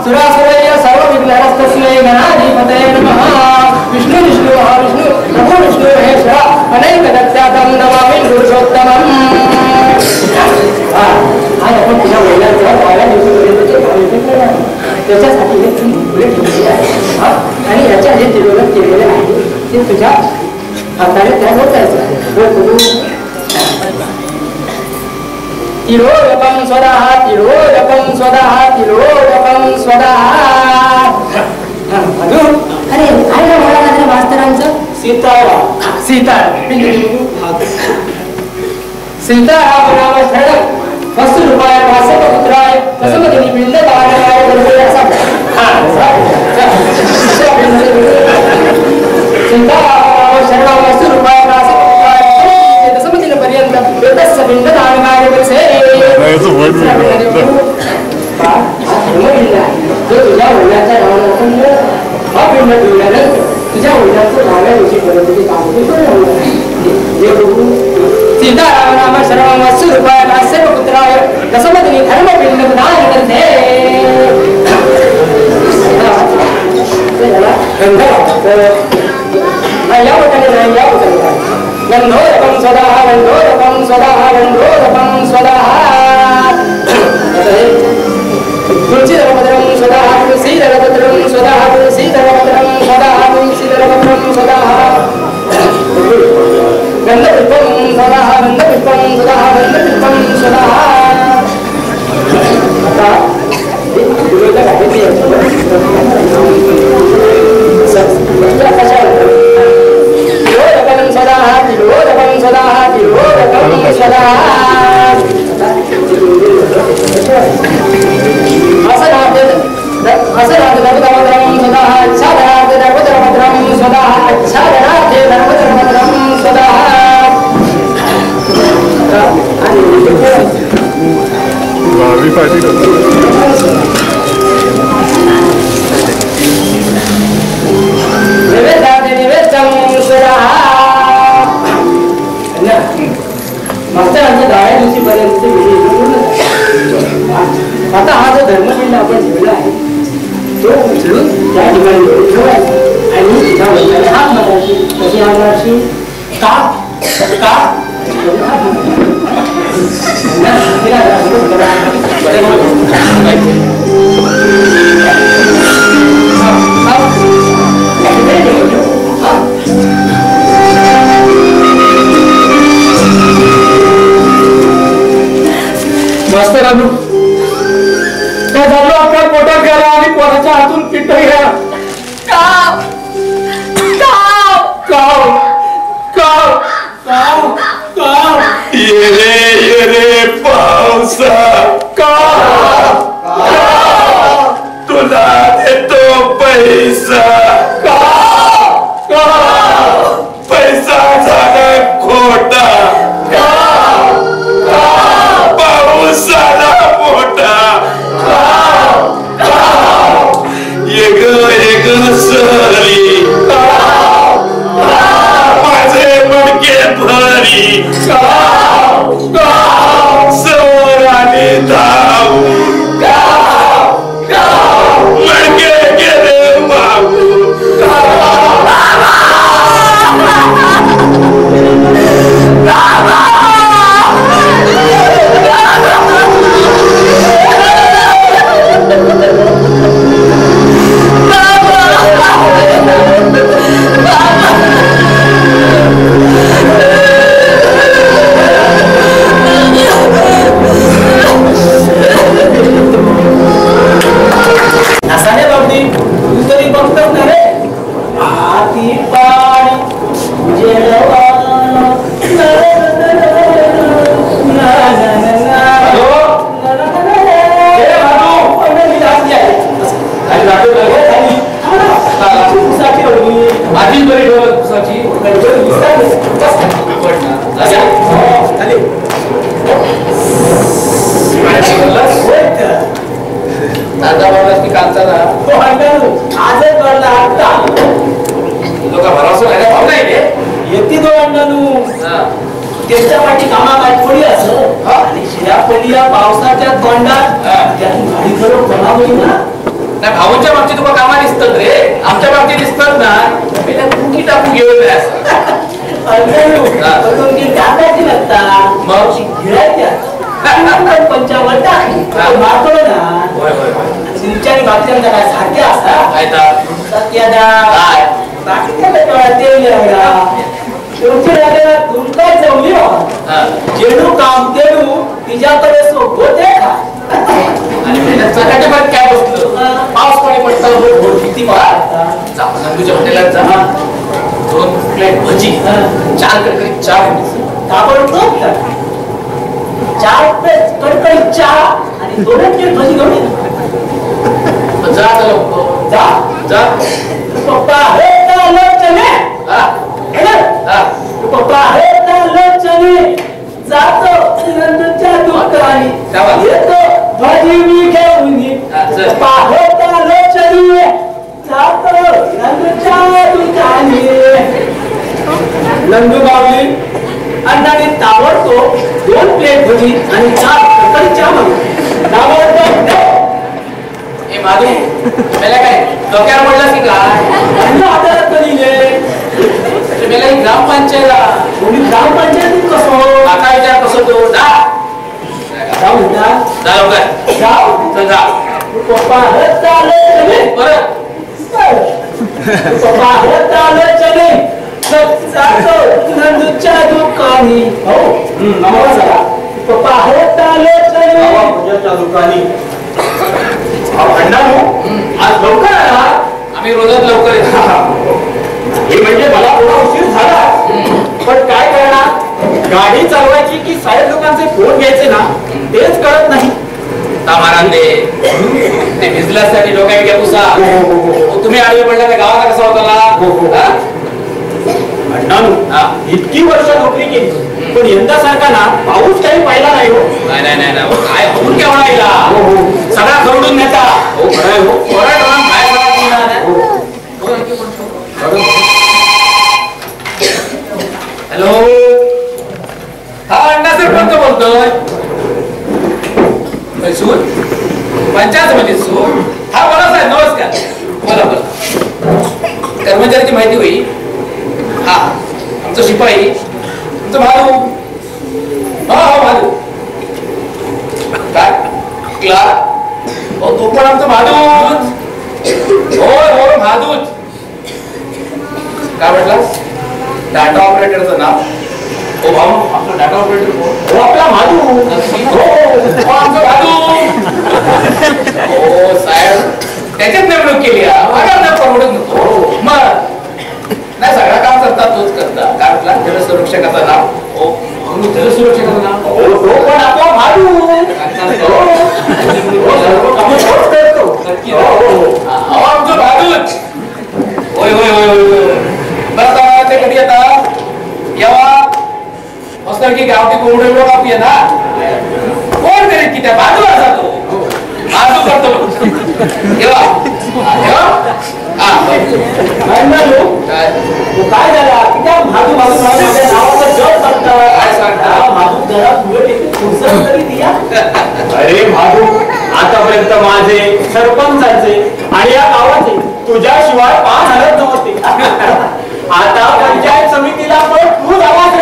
सुरासुरय सर्व विघ्नहस्तस्मै गणाधिपतये नमः विष्णु तुझ्या हाताने त्या होतायचा तिरोदकं स्वतः तिरोदकं स्वतः तिरोदकं स्वतः अरे काय नाव मला माझ्या मास्तरांचं सीताराम सीताराम नाम शरणम वस्तु रूपाय वासव पुत्राय कसमदिनी बिंद तारणाय वरदय सब सीताराम शरणम वस्तु रूपाय वासव पुत्राय कसमदिनी पर्यंत वेदस्य बिंद तारणाय वरसे तुझ्या वडिलांच्या नावानं हा बिंद ठेवल्यानं तुझ्या वडिलांचं नाव्या दिवशी पर्यंत काम सीताराम नाम शरणम वस्तु रूपाय वासव पुत्राय कसमदिनी धर्म बिंद प्रदान करते या वटाने या वटाने गंधोरकं स्वतः गंधोरकं स्वतः गंधोरकं स्वतः तुलसीधरपत्रं स्वतः तुलसीधरपत्रं स्वतः तुलसीधरपत्रं स्वतः तुलसीधरपत्रं स्वतः गंधपुष्पं स्वतः गंधपुष्पं स्वतः गंधपुष्पं स्वतः आता विरोधक आहे तिरोदकं स्वतः तिरोदकं स्वतः तिरोदकं स्वतः असनाथ धर्मधर्मधर्म स्वतः अच्छादनाथ धर्मधर्मधर्म स्वतः अच्छादनाथ धर्मधर्मधर्म स्वतः निवेदाते निवेदं स्वतः मास्तरांच्या 10 दिवशीपर्यंत आता हा जो धर्मपिंड आपण ठेवला आहे तो उचलून त्या ठिकाणी ठेवायचा आणि तिच्या वडिलांनी हात मारायची कशी हात मारायची का मास्तरांनो काय झालं आपल्या पोटात गेला आणि पोटाच्या हातून पिट्ट घ्या काव काव काव काव काव काव ये रे पावसा काव तुला देतो पैसा पैसा झाला खोटा पाऊस झाला मोठा एक सरी माझे मडके भरी सवर आणि धाव मडके गेले बाबू असाने बाबडी तू तरी बघतोस ना रे आती पाणी आधी बरी ठेवत पुसाची दादा बाबा की कालचा ना आजच भरला आता लोक भरोसा नाही भाव नाही रे येते तो अण्णानू त्यांच्या पाठी कामा काय थोडी असं आणि शिरापल्ली या पावसाच्या तोंडात त्यातून गाडी खरं कोणावरी ना नाही भाऊंच्या बाबतीत तुला कामा दिसतात रे आमच्या बाबतीत दिसतात ना मी त्या कुकी टाकून घेऊन अण्णानू पण ती टाकायची नसता मग गिरायच्या पंचावर टाकली मारतो ना तुमच्या आणि बाकीच्या काय सारख्या असतात काय सत्यादा तुमका जमली जेणू काम तेणू तिच्याकडे सोबत आहे का चकाटेबाद काय बसलो पाऊस पाणी पडता किती नंदूच्या हॉटेलात जा 2 प्लेट भजी 4 कडकडीत चहा ताबडतोब 4 प्लेट कडकडीत चहा आणि 2 प्लेट भजी घेऊन जा जा जा पप्पा हे चले पप्पा हे चले जातो नंदूच्या दुकानी येतो भाजी मी घेऊन पप्पा हे चले जातो नंदूच्या दुकानी नंदू बावली अण्णाने ताबडतोब 2 प्लेट भजी आणि 4 कडकडीत चहा मागवला ताबडतोब माधू मेला काय डोक्यावर पडलास की काय आधारात कधी मेला ही ग्रामपंचायत ग्रामपंचायत कसं आता विचार कसं तो जा जाऊ जा लवकर जाऊ चल जा पप्पा चले परत पप्पा चले जातो नंदूच्या दुकानी हो आम्हाला सांगा पप्पा चले पूजाच्या दुकानी अण्णा आज लवकर आला आम्ही रोजच लवकर येतो हे म्हणजे मला थोडा उशीर झाला पण काय करणार गाडी चालवायची की साहेब लोकांचे फोन घ्यायचे ना तेच कळत नाही तामारान ते भिजल्यासाठी डोक्यात घ्या पुसा तुम्ही आडवे पडला त्या गावाला कसा होता अण्णा इतकी वर्ष नोकरी केली पण यंदा सारखा ना पाऊस काही पाहिला नाही हो नाही काय होऊन केवढा येईल सगळा खरडून नेता हो खरं आहे हो हॅलो हा अण्णा सरपंच बोलतोय सूर पंचायत समिती सूर हा बोला साहेब नमस्कार बोला कर्मचाऱ्याची माहिती होईल हा आमचं शिपाई आमचं भाऊ हो भाऊ काय क्लार्क हो तो पण आमचं भादूच हो भादूच काय म्हटलास डाटा ऑपरेटरचं नाव हो भाऊ आमचं डाटा ऑपरेटर कोण हो आपला माधू हो आमचं भादू हो साहेब त्याच्यात नेमणूक केली परवडत नको मग नाही सगळं काम करता तोच करता काय म्हटला जलसुरक्षकाचं नाव हो जलसुरक्षकाचं नाव हो तो पण आपला माधू आमचं भादूच होय बरं ते कधी येता यावा मस्त की गावठी कोंबडे लोक आपली ना कोण करेल की त्या बाजूला जातो बाजू करतो येवा काय झाला त्या भाजू माझ्या नावाचा जग करता काय सांगता भाजू जरा पुढे फुरसत तरी दिया अरे माधू आतापर्यंत माझे सरपंचाचे आणि या गावाचे तुझ्याशिवाय 5 हलत नव्हते आता पंचायत समितीला पण तू आवाज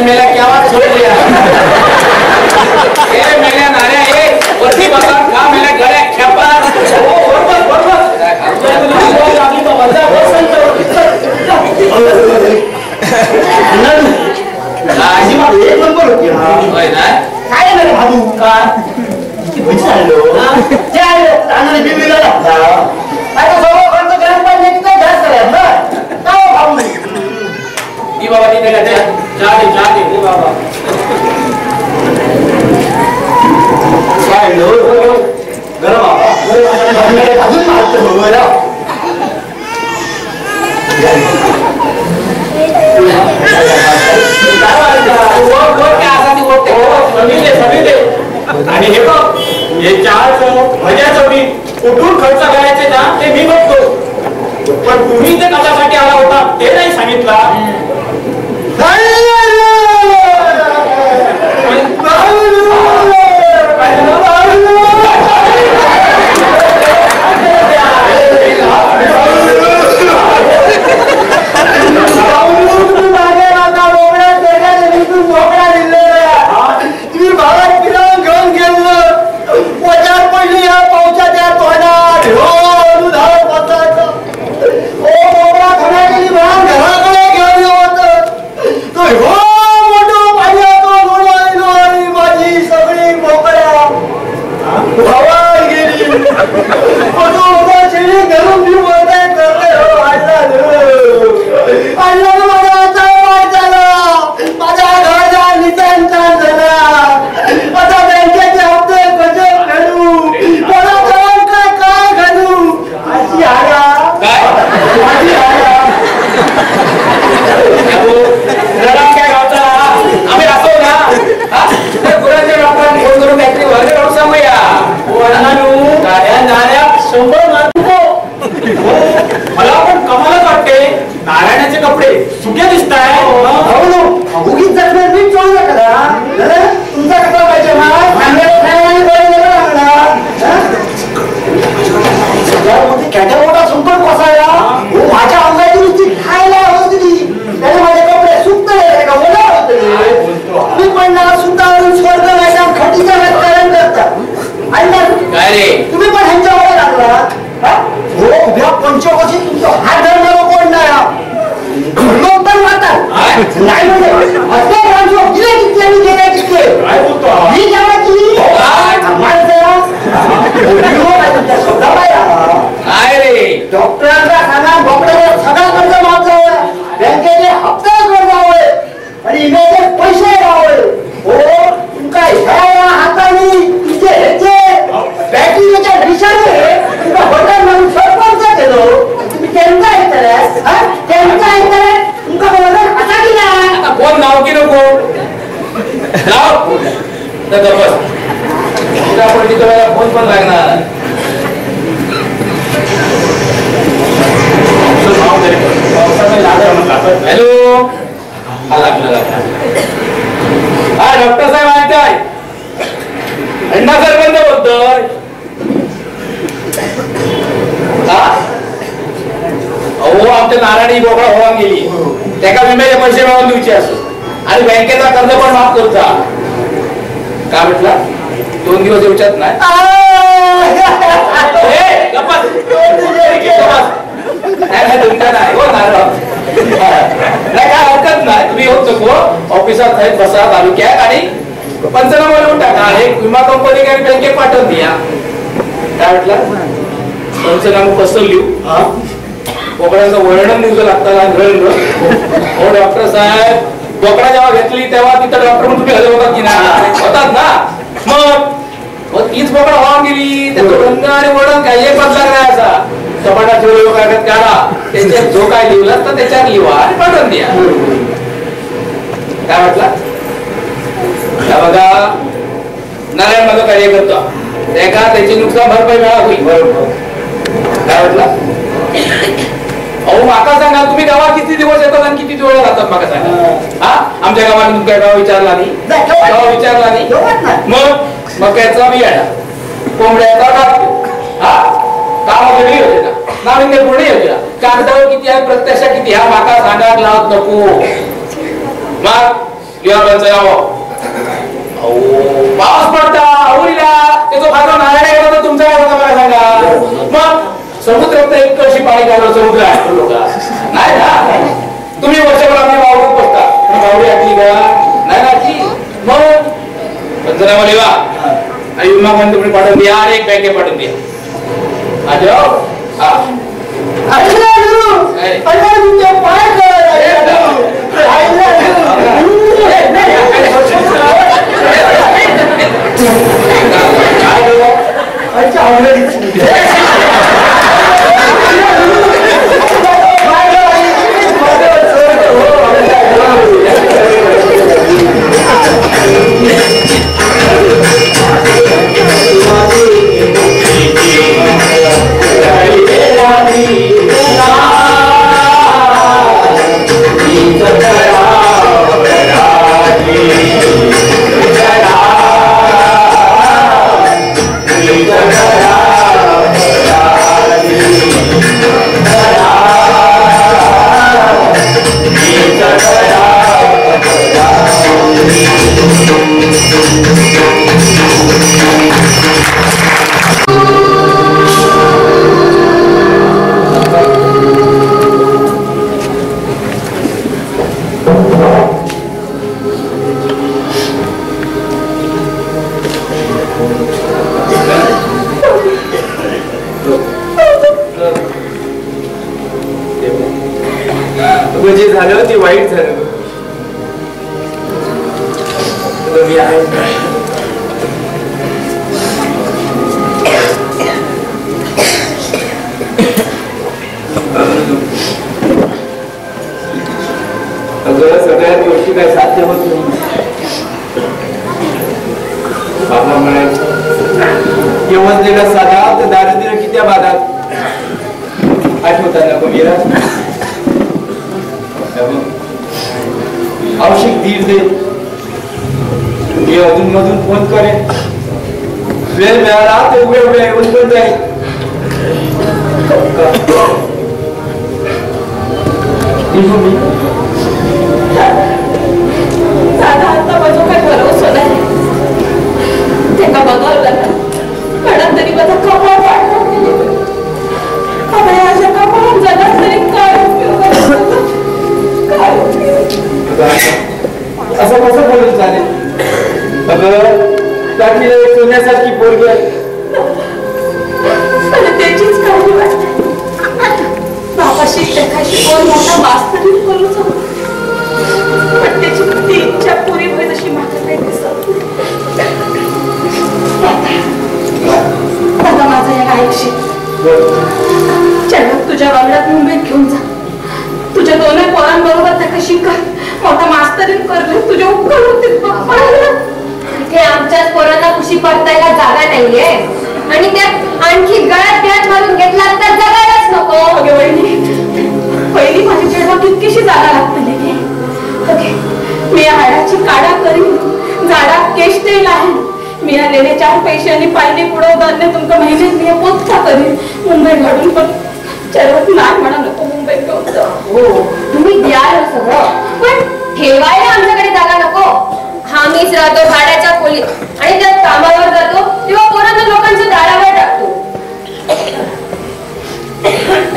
मेल्या केव्हा सोडल्या मेल्या नाऱ्या हे वरती बघा का मेल्या गळ्या खेपा काय नाही भाऊ का विचारलो गरम पाण्याची काय घास करायला ना काय भाऊ ती बाबा तिथे का चहा दे बाबा गरम अजून मारतो आणि हे बघ हे चहाचं भज्याचं मी कुठून खर्च करायचे ना ते मी बघतो पण तुम्ही ते कशासाठी आला होता ते नाही सांगितलं मला पण कमालच वाटते नारायणाचे कपडे सुके दिसत आहे उगीच जखमेत मीठ चोळू नका तुमचा कपडा पाहिजे कॅटा मोठा संपर्क बसायला माझ्या अंगाची नुसती खायला होती त्याने माझे कपडे सुकत का ओला होते मी पण ना सुतावरून स्वर्ग नाही खटीचा राजकारण करतात काय रे तुम्ही पण ह्यांच्यावर लागला हो उभ्या पंचवर्षी तुमचा हात धरणारा कोण नाही लोक पण वाटतात नाही म्हणजे असं राजू दिले किती आणि गेले किती ही जेव्हा काय रे डॉक्टरांना सांगा डॉक्टरवर सगळा कर्ज माफ जावं बँकेचे हप्ते कर्ज जावं आणि इमेचे पैसे जावं हो तुमका ह्या हाताने तुमचे ह्याचे बॅटरीच्या दिशाने तुमका बटन म्हणून सरपंच केलो तुम्ही त्यांचा ऐकताय त्यांचा ऐकताय तुमका बरोबर असा की नाही आता कोण नाव की नको नाव तर बस फोन पण लागणार हॅलो हा डॉक्टर साहेब ऐकताय अण्णा सरपंच बोलतोय अहो आमच्या नारायणी बोकडा होऊन गेली त्याका विम्याचे पैसे मिळवून द्यायचे असो आणि बँकेचा कर्ज पण माफ करूचा काय म्हटला 2 दिवस येऊच्यात नाही तुमच्या नाही हो नारायण नाही काय हरकत नाही तुम्ही येऊ नको ऑफिसात आहेत बसा तालुक्यात आणि पंचनामा लिहून टाका एक विमा कंपनी आणि बँकेत पाठवून द्या काय म्हटलं पंचनामा कसं लिहू बोकड्यांचं वर्णन निघू लागतं हो डॉक्टर साहेब बोकडा जेव्हा घेतली तेव्हा तिथं डॉक्टर तुम्ही हजर होतात की नाही होतात ना मग तीच बोकडा होऊन गेली त्याचं रंग आणि वर्णन काय एक बदला करायचा कपाटा ठेवलं कागद काढा त्याच्यात जो काय लिहिलं तर त्याच्यात लिहा आणि पाठवून द्या काय म्हटलं बघा नारायण माझं कार्य करतो त्या त्याची नुकसान भरपाई मिळा होईल काय म्हटलं अहो माका सांगा तुम्ही गावात किती दिवस येतात आणि किती दिवस राहतात माका सांगा हा आमच्या गावात तुमच्या गाव विचारला नाही गाव विचारला नाही मग मक्याचा बियाणा कोंबड्याचा टाकतो हा गावा वेगळी योजना नाविन्य पूर्ण योजना कागदावर किती आहे प्रत्यक्ष किती हा माका सांगा लावत नको मग या यावं पाऊस पडता आवडीला त्याचा फायदा नारायण गेला तर तुमचा काय होता मला सांगा. मग समुद्रात एक कशी पाणी घालून समुद्र आहे लोक नाही ना. तुम्ही वर्षभर आपली वावडून बसता वावडी आटली का नाही आटली. मग पंचनामा लिहा आणि विमा पण तुम्ही पाठवून द्या आणि एक बँके पाठवून द्या. जे झालं ते वाईट झालं. मी आहे अगं सगळ्या गोष्टी काही साध्य होत नाही. बाबा म्हणायचं यवतलेला साधा तर दारिद्र्य किती भागात आठवतात नको मीरा. आवश्यक धीर दे. मी अधून मधून फोन करेन. वेळ मिळाला तर उभे येऊन पण जाईल. दादा आता माझा काही भरोसा नाही. त्याला बघावं लागलं म्हणत तरी माझा कपाळ वाढला. माझ्या कपाळात झाला तरी काय उपयोग काय उपयोग. असं कसं बोलून चालेल. अगं त्याची सोन्यासारखी पोरगी आहे. त्याचीच काळजी वाटते. बाबाशी एखाशी कोण मोठा मास्तरी करू शकतो पण त्याची ती इच्छा पुरी होईल अशी माझ्या काही दिसत दादा. माझं या ऐकशी चल तुझ्या वागड्यात मुंबईत घेऊन जा. तुझ्या दोन्ही पोरांबरोबर त्या कशी कर मोठा मास्तरीन करले तुझ्या उपकार होतील. ते आमच्याच पोरांना खुशी पडतायला जागा नाहीये आणि त्यात आणखी गळ्यात गळ्यात मारून घेतला तर जगायलाच नको. अगे वहिनी पहिली माझ्या चेहऱ्यावर तितकीशी जागा लागते. मी हाडाची काढा करीन झाडा केश तेल आहे. मी आलेले 4 पैशांनी पाहिजे पुढं धान्य तुमका महिन्यात मी पोचता करीन. मुंबई घडून पण चेहऱ्यावर नाही म्हणा नको मुंबई घेऊन जा. हो तुम्ही द्याल सगळं पण ठेवायला आमच्याकडे जागा नको. आम्हीच राहतो भाड्याच्या खोलीत आणि त्यात कामावर जातो तेव्हा पोरांना लोकांच्या दारावर टाकतो.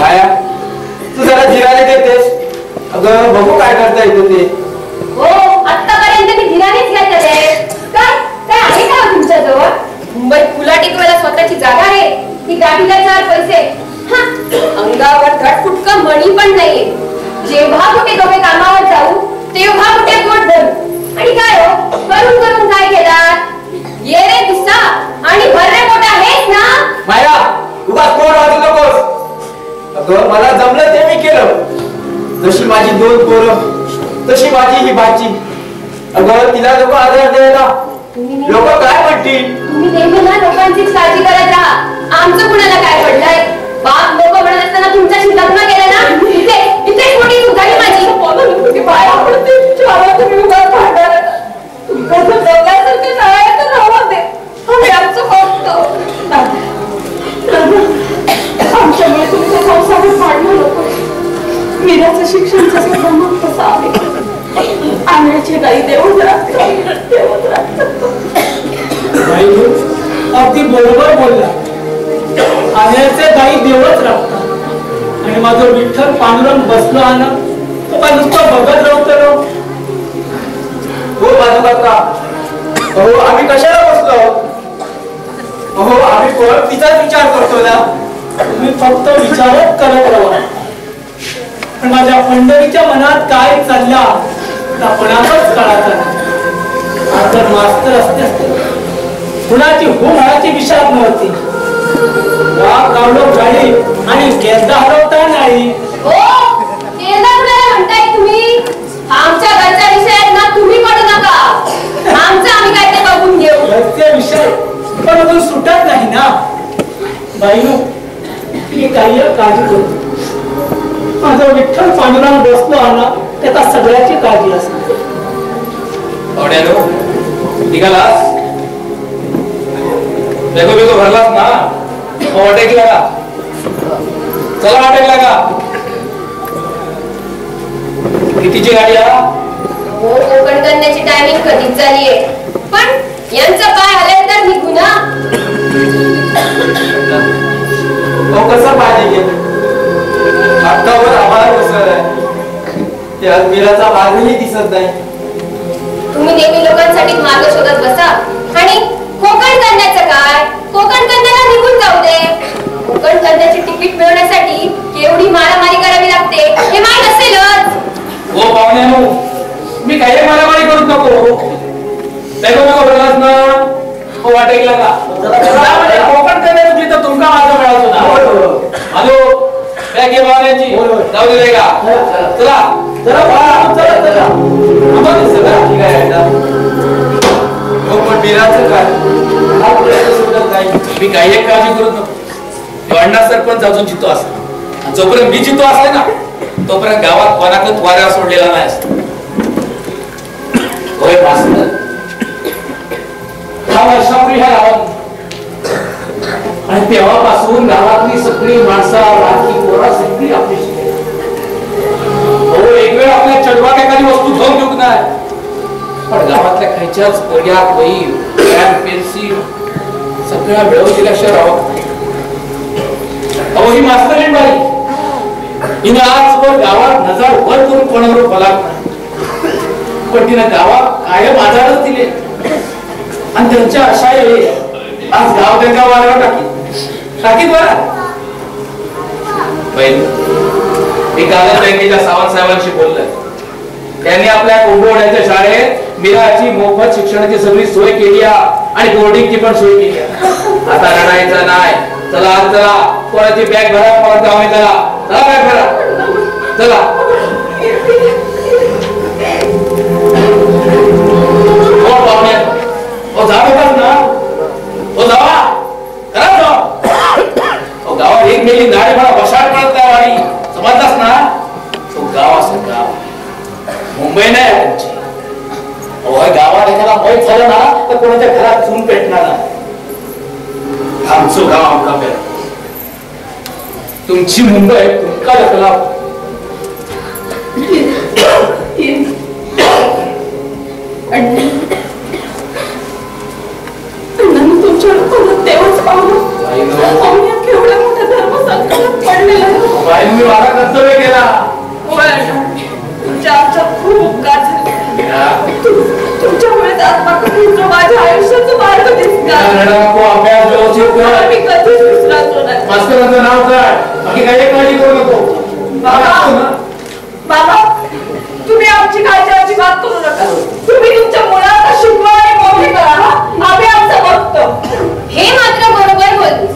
माया तू जरा जिराने देतेस. अगं बघू काय करता येतं ते. हो आतापर्यंत मी धीरानेच घेतले. काय काय आहे का तुमच्याजवळ? मुंबईत फुला टिकवायला स्वतःची जागा आहे की गाडीला 4 पैसे. अंगावर धडफुटका मणी पण नाहीये. जेव्हा कुठे दोघे कामावर जाऊ तेव्हा कुठे पोट धरू. आणि काय हो करून करून काय केलात? ये रे दिसा आणि भररे मोठा हेच ना. माया उगाच कोण वाजू नकोस. अगं मला जमलं ते मी केलं. जशी माझी 2 पोरं तशी माझी ही भाची. अगं तिला लोक आधार द्यायला लोक काय म्हणतील. तुम्ही नेहमी ना लोकांचीच काळजी करत राहा. आमचं कुणाला काय पडलंय. बाप लोक म्हणत असताना तुमच्याशी लग्न केलं ना इथे मोठी चूक झाली माझी. पाया पडते तुम्ही उगाच भांडणार. तुमचं जगासारखे नाही तर राहू दे. आम्ही आमचं बघतो. आमच्यामुळे तुमच्या संसारात भांडणं नको. मीराचं शिक्षण जसं जमत तसं आम्ही माझी गाई देऊन अगदी बरोबर बोलला. आण्याचे गाई देवच राखतात. आणि माझं विठ्ठल पांडुरंग बसलो आण तो काय नुसतं बघत राहतो. हो बाजूकाका, हो आम्ही कशाला बसलो? हो आम्ही परत तिचाच विचार करतो ना. तुम्ही फक्त विचारच करत राहा. पण माझ्या पंढरीच्या मनात काय चालला आपणालाच कळायचा नाही. आज जर मास्तर असते कुणाची हो म्हणाची विषाद नव्हती. वाघ गावडो गाडी आणि गेंदा हरवता नाही. हो गेंदा कुणाला म्हणताय तुम्ही? आमच्या घरच्या विषयात ना तुम्ही पडू नका. आमचं आम्ही काय ते बघून घेऊ. घरचे विषय पण अजून सुटत नाही ना. बाईनो ही काही काळजी करू. माझा विठ्ठल पांडुरंग बसलो आला त्याचा सगळ्याची काळजी असते. निघालास बेगो बेगो भरलास ना. वाटेक लागा, चला वाटेक लागा. कितीची गाडी हो कोकण करण्याची टायमिंग कधीच झालीये. पण यांचं काय आलंय तर निघू ना. हो कसं पाहिजे हातावर आभाळ बसलाय. त्या मिराचा मार्गही दिसत नाही. तुम्ही नेहमी लोकांसाठी मार्ग शोधत बसा आणि कोकण करण्याचं काय? कोकण कन्याला निघून जाऊ दे. कोकण कन्याची तिकीट मिळवण्यासाठी केवढी मारामारी करावी लागते हे माहित असेलच. हो पाहुण्यानो, मी काही मारामारी करू नको. बेगो बेगो भरलास ना. हो वाटेक लागा. कोकण करण्याचं जिथं तुमका मार्ग मिळायचो ना. हॅलो बॅग घे पाहुण्याची. जाऊ दे का. चला जरा चला चला. ठीक आहे. हो पण मिराचं काय? हा प्रश्न सुटत नाही. मी काही एक काळजी करू नको. अण्णा सरपंच अजून जितो असतो. जोपर्यंत मी जितो असले ना तोपर्यंत गावात कोणाकडे वाऱ्यावर सोडलेला नाही असतो. होय मास्तर, 10 वर्षापूर्वी ह्या गावात आणि तेव्हापासून गावातली सगळी माणसं राखी पोरा सगळी आपली शिकली. हो एक वेळ आपल्या चढवाक एखादी वस्तू घेऊन घेऊ नाही. पण गावातल्या खायच्याच पर्या वही पॅन पेन्सिल सगळ्या मिळवून दिल्याशिवाय राहत नाही. अहो ही मास्तरीण बाई हिने आजवर गावात नजर वर करून कोणावर फलात नाही. पण तिने गावात कायम आजारच दिले. आणि त्यांच्या अशा वेळी आज गाव त्यांच्या वाऱ्यावर टाकीत बरा. मी कालच बँकेच्या सावंत साहेबांशी बोललोय. त्यांनी आपल्या कोंडवड्याच्या शाळेत मिराची मोफत शिक्षणाची सगळी सोय केली आणि बोर्डिंगची पण सोय केली. आता रडायचं नाही. चला चला कोणाची बॅग भरा परत जाऊ. चला चला बॅग भरा. चला हो पाहुणे हो जा बघाच ना. हो जावा करा जाऊ. गावात एक मेली गाडी मला बसाड पडत काय वाणी समजलास ना. तो गाव असं गाव मुंबई नाही तुमची. गावात एखादा मैत झालं ना तर कोणाच्या घरात चून पेटणार नाही. आमचं गाव आमका पेट. तुमची मुंबई तुमका लकला. केवढ्या मोठ्या धर्मसंकटात पडलेला मी माझा कर्तव्य केला. तुमच्या आमच्या खूप उपकार झाले. तुमच्यामुळे माझ्या आयुष्याचं मार्ग दिसणार. मी कधीच विसरतो नाही. मास्तरांचं नाव काय? बाकी काही काळजी करू नको. बाबा तुम्ही आमची काळजी अजिबात करू नका. तुम्ही तुमच्या मुलांना शिकवा आणि मोठे करा. आम्ही आमचं बघतो. हे मात्र बरोबर बोलतोस.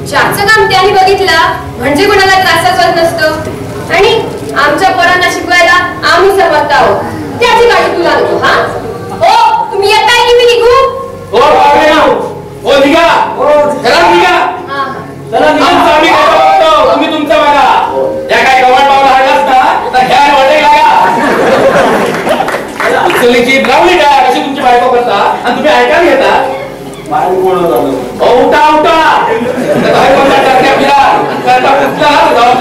ज्याचं काम त्याने बघितलं म्हणजे कोणाला त्रासाच होत नसतो. आणि आमच्या पोरांना शिकवायला आम्ही समर्थ आहोत. त्याची काळजी तुला नको. हा ओ तुम्ही येताय की मी निघू? हो निघा. चला निघा. चला निघा. आम्ही काय बघतो तुम्ही तुमचा बघा. या काय गव्हाण पावला हरलास ना तर घ्या वाटे लागा. उचललीची लावली काय अशी तुमची बायको करता आणि तुम्ही ऐकायला घेता. उठा उठा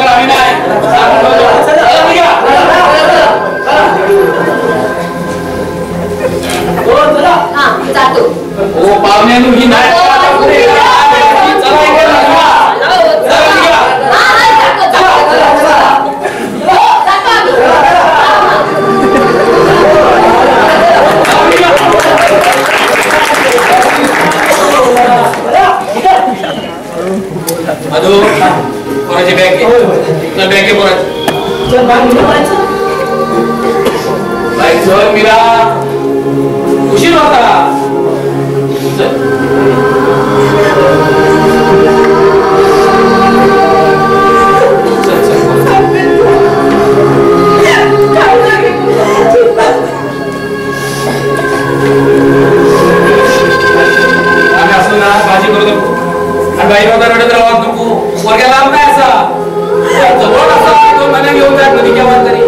आम्ही नाही. हा जातो. हो पाहुण्यानु ही नाही मधु कोणाची बँक बँके बाईक जवळ मीरा उशीर होता. आम्ही असो ना भाजी करू नको आणि बाई वगैरे रडत राहत नको. वर्ग्या लांब नाही असा जवळ असा 2 महिने घेऊन जात नदी केव्हा तरी.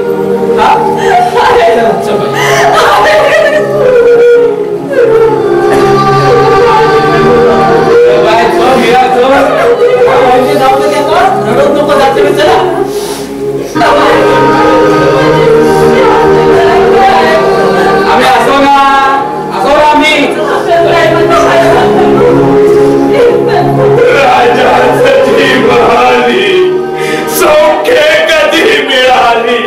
रडत नको जाते मी चला. आम्ही असो ना आम्ही राजाची महाली सौख्य कधी मिळाली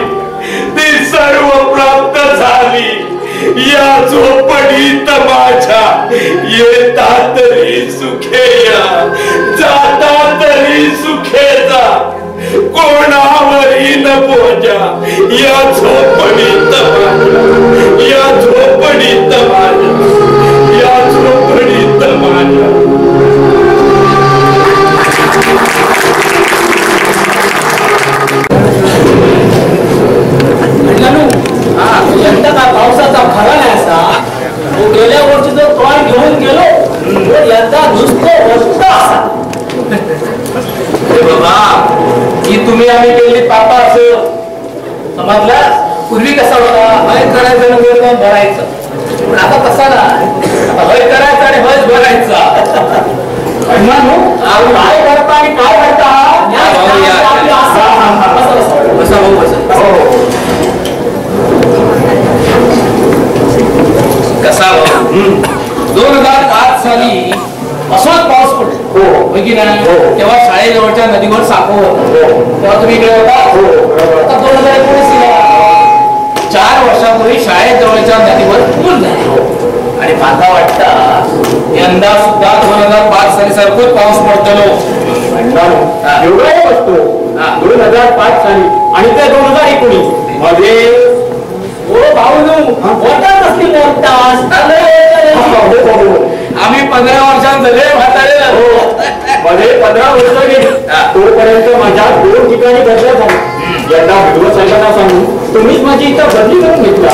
ती सर्व प्राप्त झाली या झोपडीत माझ्या. येता तरी सुखे या जाता तरी सुखे जा कोणावरी न बोजा या झोपडीत माझ्या या झोपडीत माझ्या या झोपडीत माझ्या. यंदा का पावसाचा खरा नाही असा. तो गेल्या वर्षी जो तोंड घेऊन गेलो तो यंदा नुसतं वस्त असा. बाबा ही तुम्ही आम्ही केलेली पापा असं समजलं. पूर्वी कसा होता हय करायचं आणि वर जाऊन भरायचं. पण आता तसा ना हय करायचं आणि हयच भरायचा. काय करता आणि काय करता बसा भाऊ बसा. कसा 2008 साली असाच पाऊस पडला हो की नाही. तेव्हा शाळेजवळच्या नदीवर साखो तेव्हा तुम्ही इकडे होता. आता 2019 4 वर्षापूर्वी शाळेजवळच्या नदीवर पूर झाले आणि माझा वाटता यंदा सुद्धा 2005 साली सारखंच पाऊस पडतो. एवढा असतो 2005 साली आणि ते 2019 मध्ये. ओ भाऊनू मोठा कसली मोठास. आम्ही 15 वर्षांत झाले म्हातारे झालो. मध्ये 15 वर्ष गेली तोपर्यंत माझ्या 2 ठिकाणी बदल्या झाली. यंदा विधवा साहेबांना सांगून तुम्हीच माझी इथं बदली करून घेतला.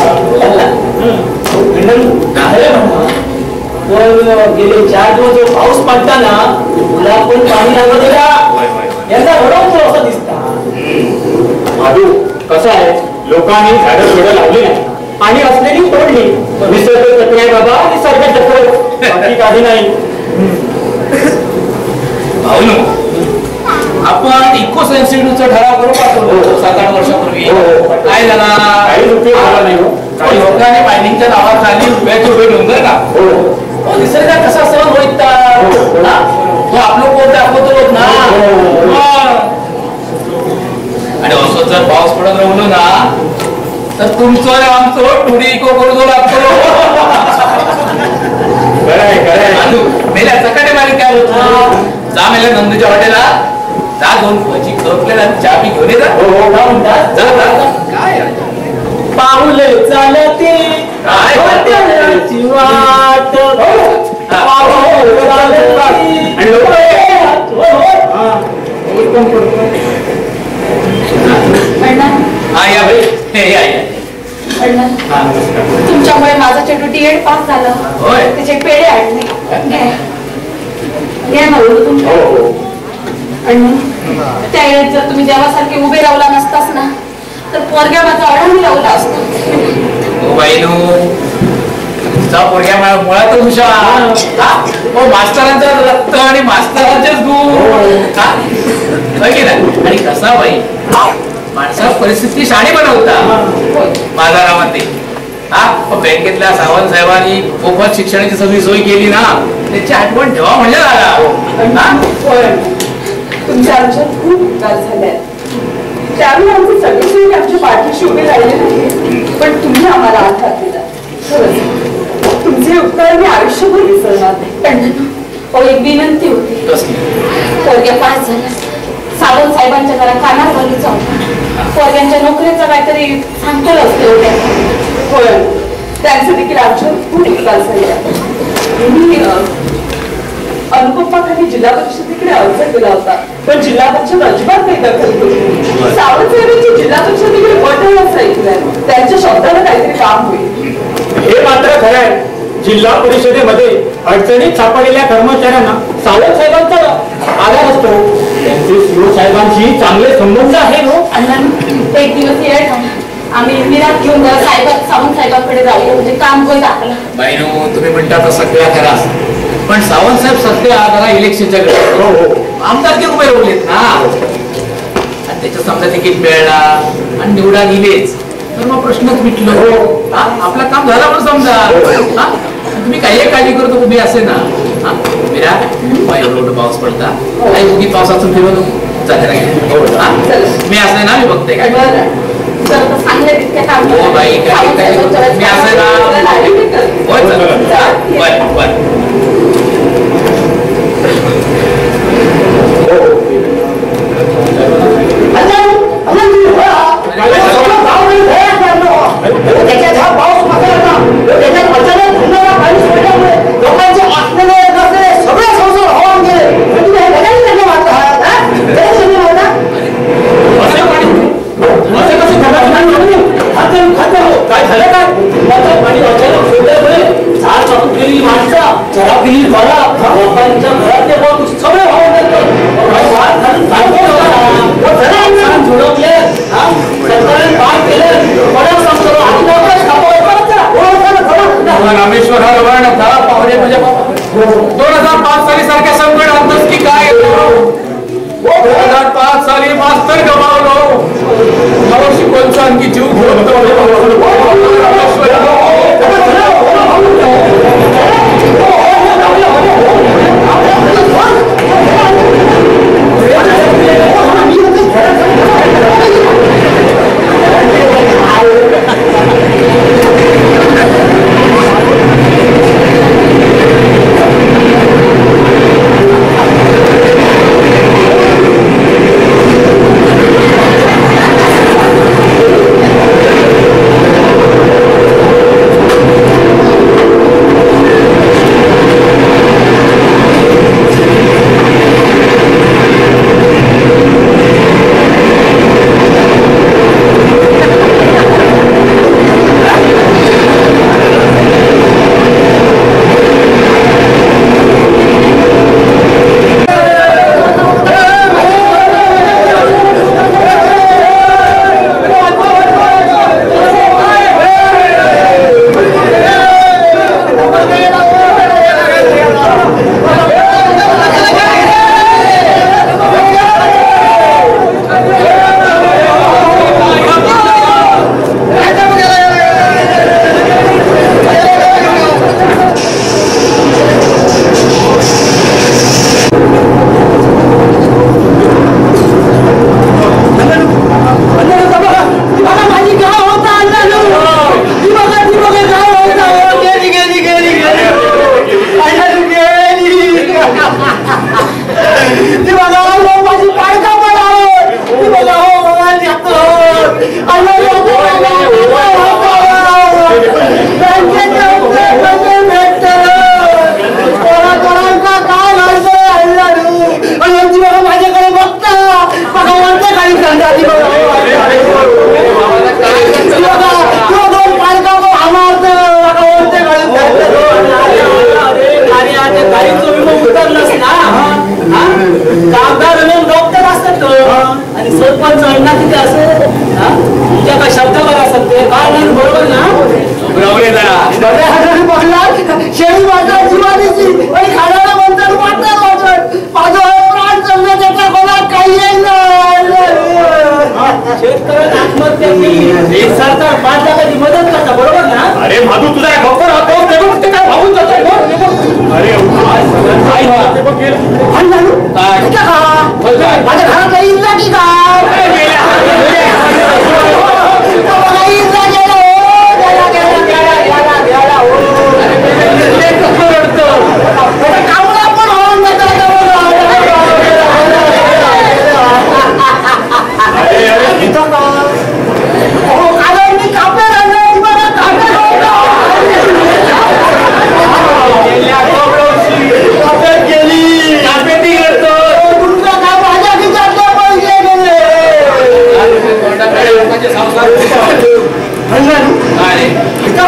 पण गेले 4 दिवस जो पाऊस पडता ना तुला पण पाणी लागलं दिला. यंदा रडवतो असं दिसता. भाऊ कसं आहे लोकांनी झाडं झोडं लावली नाही आणि असलेली तोडली. निसर्ग चक्र आहे बाबा निसर्ग चक्र बाकी काही नाही. भाऊ आपण इको सेन्सिटिव्हचा ठराव करू पाठवलो 7-8 वर्षापूर्वी. काय झाला काही उपयोग झाला नाही. लोकांनी मायनिंगच्या नावाखाली रुपयाचे रुपये डोंगर का निसर्ग कसा सहन होईल तो आपलं कोण दाखवतो ना. आणि असं जर पाऊस पडत राहिलो ना तर तुमचं आणि आमचं टुडी इको करू लागतो. मेल्या सकाळी मागे काय होत जा मेल्या नंदूच्या हॉटेलला जा 2 भजी खपलेला चहा पी घेऊन येतात. काय पाऊले चालते काय वाट हा या भाई हे या तुमच्यामुळे माझं चेटू डीएड पास झालं. होय. त्याचे पेढे आणले. घ्या भाऊ तुमच्या. आणि त्या वेळेस जर तुम्ही देवासारखे उभे रावला नसतास ना तर पोरग्या माझा अडवून लावला असतो. बाईनो तुमचा पोरग्या मुळातच हुशार. मास्तरांचा रक्त आणि मास्तरांचेच गुण. आणि कसा बाई माणसा परिस्थिती शाणी बनवता बाजारामध्ये बँकेतल्या सावंत साहेबांनी मोफत शिक्षणाची सगळी सोय केली ना, त्याची आठवण ठेवा म्हणजे झाला. तुमच्या आयुष्यात खूप विकास झालाय. त्यावेळी आमचे सगळे आमच्या पाठीशी उभे राहिले नाही, पण तुम्ही आम्हाला आधार दिला. खरंच तुमचे उपकार मी आयुष्यभर विसरणार नाही. एक विनंती होती. पोरग्या पास झाला, सावंत साहेबांच्या जरा कानात घालून जाऊ. पोरग्यांच्या नोकरीचं काहीतरी सांगतो असते होत्या. होय, त्यांचे देखील आमच्यावर खूप विकास झाला. मी अनुपमाखाली जिल्हा परिषदेकडे अर्ज केला होता, पण जिल्हा परिषद अजिबात काही दखल केली. सावंत साहेबांची जिल्हा परिषदेकडे बटवच ऐकलंय. त्यांच्या शब्दाला काहीतरी काम होईल. हे मात्र खरं आहे. जिल्हा परिषदेमध्ये अडचणीत सापडलेल्या कर्मचाऱ्यांना सावंत साहेबांचा आधार असतो. त्यांचे सीओ साहेबांशी चांगले संबंध आहे. एक दिवस येत आम्ही निराश घेऊन सावंत साहेबांकडे जाऊया, म्हणजे काम होईल आपलं. बाईनो, तुम्ही म्हणता तर सगळ्या खरा, पण सावंत साहेब सध्या जरा इलेक्शनच्या आमदारकी उभे राहिलेत ना, आणि त्याच्या समजा तिकीट मिळाला आणि निवडा गेलेच तर मग प्रश्नच मिटलो. आपलं काम झालं पण समजा. तुम्ही काही काळजी करतो उभी असे ना. मीरा, एवढं पाऊस पडता काही उगी पावसातून फिरवतो मी असं ना, मी बघते काय हो बाई, मी असं ना. बर बर. त्याच्यात हा पाऊस पसरला, त्याच्यात अचानक धुंदाला पाणी सोडल्यामुळे लोकांचे असलेले नसलेले सगळे संसार होऊन गेले. तुम्ही हे गजाली त्यांनी वाटलं आहात. काय झालं काय? पाणी अचानक सोडल्यामुळे झाड चालून गेली माणसं, चरा गेली घरा, लोकांच्या घरातले लोक सगळे वाहून गेले. झुडपले, सरकारने काय केलं? रामेश्वर हा रवाना झाला पाहुणे म्हणजे 2005 साली सारख्या संकट आणतोस की काय? 2005 साली मास्तर गमावलो, शिकवणचा आणखी जीव घोळतो. सरकार 5 लाखाची मदत करता, बरोबर ना? अरे भादू तुझा गप्प राहतो ते बघ ते काय भागून जातोय अरे माझ्या घरात काही इल्ला की काय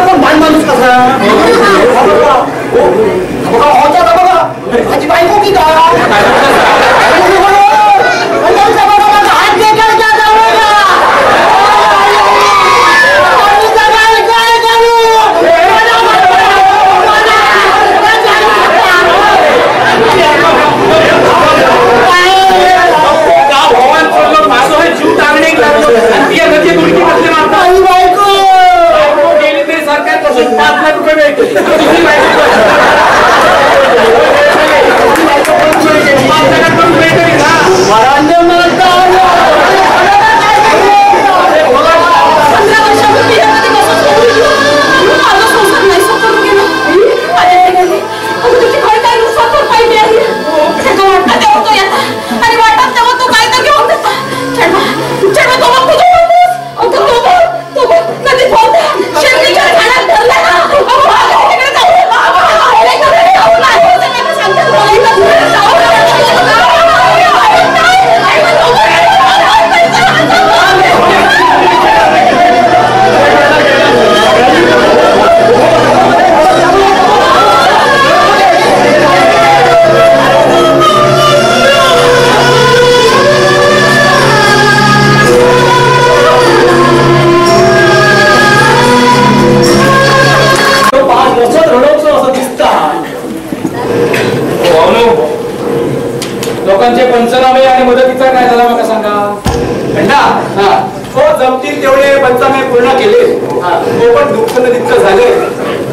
कोण भान माणूस कसा माझी बायको की काय लोकांचे पंचनामे आणि मदतीचा काय झाला मला सांगा हो जमतील तेवढे पंचनामे पूर्ण केले तो पण नुकसान इतकं झाले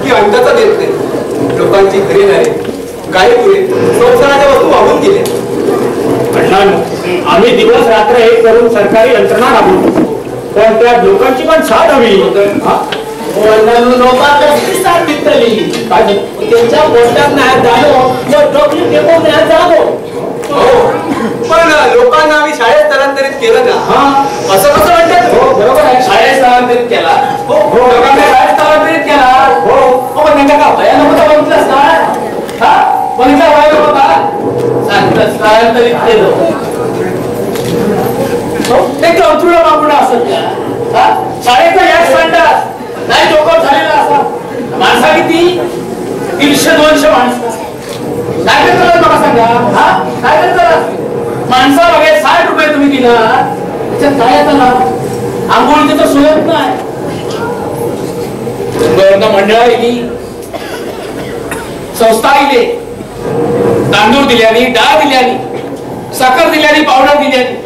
की अंदाचा देत नाही लोकांची घरी नाही गाई पुढे संसाराच्या वस्तू वाहून गेले आम्ही दिवस रात्र एक करून सरकारी यंत्रणा राबवतो पण त्या लोकांची पण साथ हवी लोकांची दिसली त्यांच्या पोटात नाही जाणो पण लोकांना आम्ही शाळेत स्थलांतरित केलं ना असं कसं म्हणतात बरोबर आहे शाळेत स्थलांतरित केला लोकांना शाळेत स्थलांतरित केला पण त्यांना का भयानक होता बघितलंस ना बघितला भयानक होता स्थलांतरित केलं ते अवतुळ बाबूला असत त्या शाळेचा याच म्हणतात नाही लोक झालेला असा माणसा किती 300-200 माणसं काय करतात मला सांगा काय करतात माणसा वगैरे 60 रुपये तुम्ही दिला त्याच्यात काय येतं ना आंघोळीचं तर सोयत नाही मंडळा दिली संस्था दिली तांदूळ दिल्याने डाळ दिल्याने साखर दिल्याने पावडर दिल्याने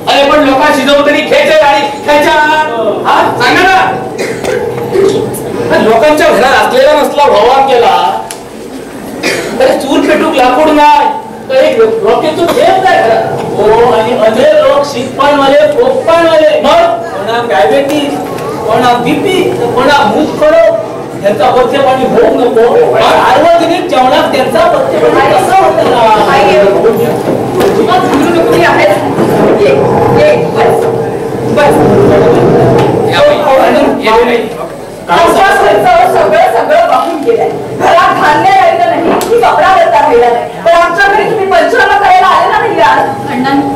अरे पण लोकांना शिजवतरी खेळते आणि खेळच्या सांगा ना लोकांच्या घरात असलेला नसला व्यवहार केला तरी चूल पेटूक लाकूड नाही तर एक रॉकेटचं थेंब नाही घरात हो आणि अनेक लोक शिकपानवाले पोकपानवाले मग कोणा डायबेटीस कोणा बीपी कोणा मूत खडो त्यांचा पथ्य पाणी होऊ नको सार्वजनिक जेवणात त्यांचा पथ्य पाणी कसं होतं सगळं वाहून गेलंय घरात धान्य राहिलं नाही की कपडा करता राहिला नाही पण आमच्या घरी तुम्ही पंचनामा करायला आले ना नाही अण्णांनो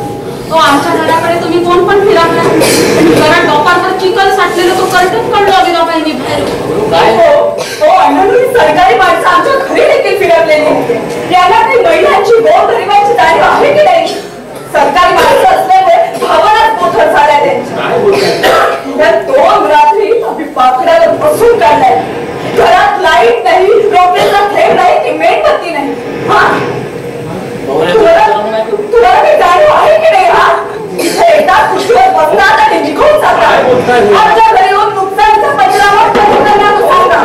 तो आमच्या घराकडे तुम्ही कोण पण फिरकला घरात डोपारवर चिकन साठलेलं तो कर्टन काढलो आम्ही दोघांनी बाहेर हो अण्णांनी सरकारी माणसं आमच्या घरी देखील फिरकलेली यांना काही महिलांची गोरगरिबांची जाणीव आहे की नाही सरकारी माणसं असल्यामुळे भावनाच मोठं झाल्या त्यांच्या 2 रात्री आम्ही पाकड्यावर बसून काढलाय घरात लाईट नाही रोपण्याचा थेंब नाही की मेणबत्ती नाही तुला काही जाणीव आहे की नाही इथे एकदा खुशीवर बसतात आणि निघून जातात आमच्या घरी येऊन नुकसानीचा पंचनामा करणार सांगा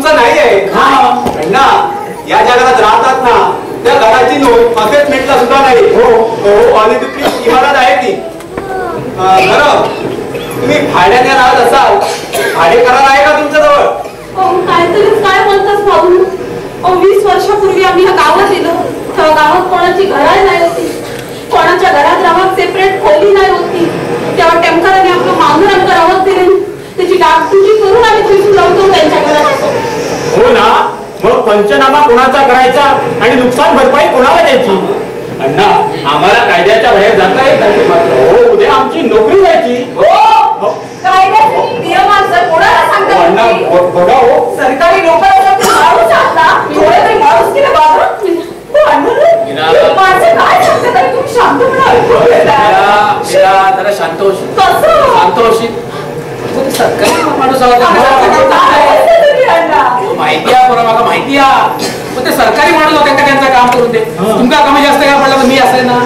तुमचं नाही आहे अण्णा. या जगात राहतात ना त्या घराची नोंद असेच मिनिटला सुद्धा नाही. हो अनधिकृत इमारत आहे ती. बरं तुम्ही भाड्याने राहत असाल, भाडे करार आहे का तुमच्याजवळ? काय म्हणतात भाऊ? 20 वर्षापूर्वी आम्ही ह्या गावात दिलो, तेव्हा गावात कोणाची घराही नाही होती, कोणाच्या घरात राहत सेपरेट खोली नाही होती. तेव्हा टेमकरांनी आपलं मागून आमच्या राहत दिले, त्याची डागडुजी करून आम्ही तिथून लावतो त्यांच्या घरात. हो ना, मग पंचनामा कोणाचा करायचा आणि नुकसान भरपाई कोणाला द्यायची? अण्णा आम्हाला कायद्याच्या बाहेर जाता येत नाही. हो उद्या आमची नोकरी जायची. कायद्याचे नियम जर कोणाला सांगता अण्णा बघा हो, सरकारी नोकर माणूस आता थोडे तरी माणूस केलं बाबा. माझं काय सांगतात तुम्ही शांतपणे ऐकून घेता. जरा शांत होशील, कसं शांत होशील. सरकारी माणूस माहिती आहे बरं, मला माहिती आहे. पण ते सरकारी माणूस होते का त्यांचं काम करून दे. तुमका कमी जास्त काय पडलं तर मी असेल ना,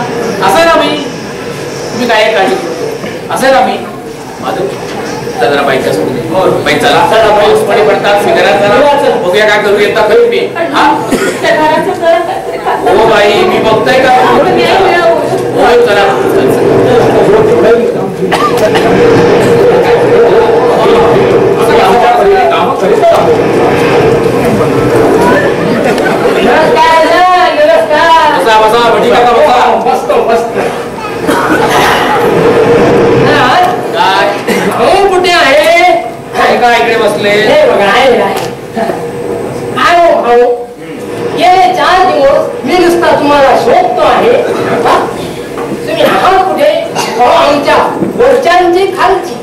असं ना मी. तुम्ही काय काळजी करतो असेल ना मी. माझं जरा बाईकच्या सोडून दे. बाईक चला पाऊस पाणी पडतात, मी घरात चला बघूया काय करू येता खरी मी. हो बाई मी बघताय का. हो चला बसा बसा भटी काका बसा. मस्त काय हो कुठे आहे? काय इकडे बसले? गेले 4 दिवस मी नुसता तुम्हाला शोधतो आहे. तुम्ही आहात कुठे? आमच्या वरच्यांची खालची,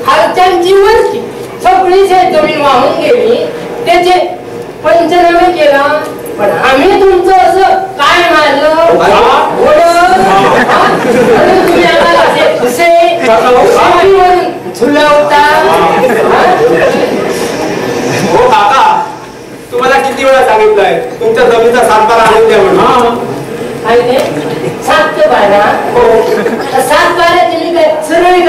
खालच्यांची वरची सगळी जमीन वाहून गेली, त्याचे पंचनामे केला. पण आम्ही तुमचं असं काय मारलं तुम्ही आम्हाला असे खुसे झुलवता. हो काका तुम्हाला किती वेळा सांगितलंय तुमच्या जमिनीचा सातबारा आणून द्या म्हणून. सात बारा 7 बारा तुम्ही काय सरळी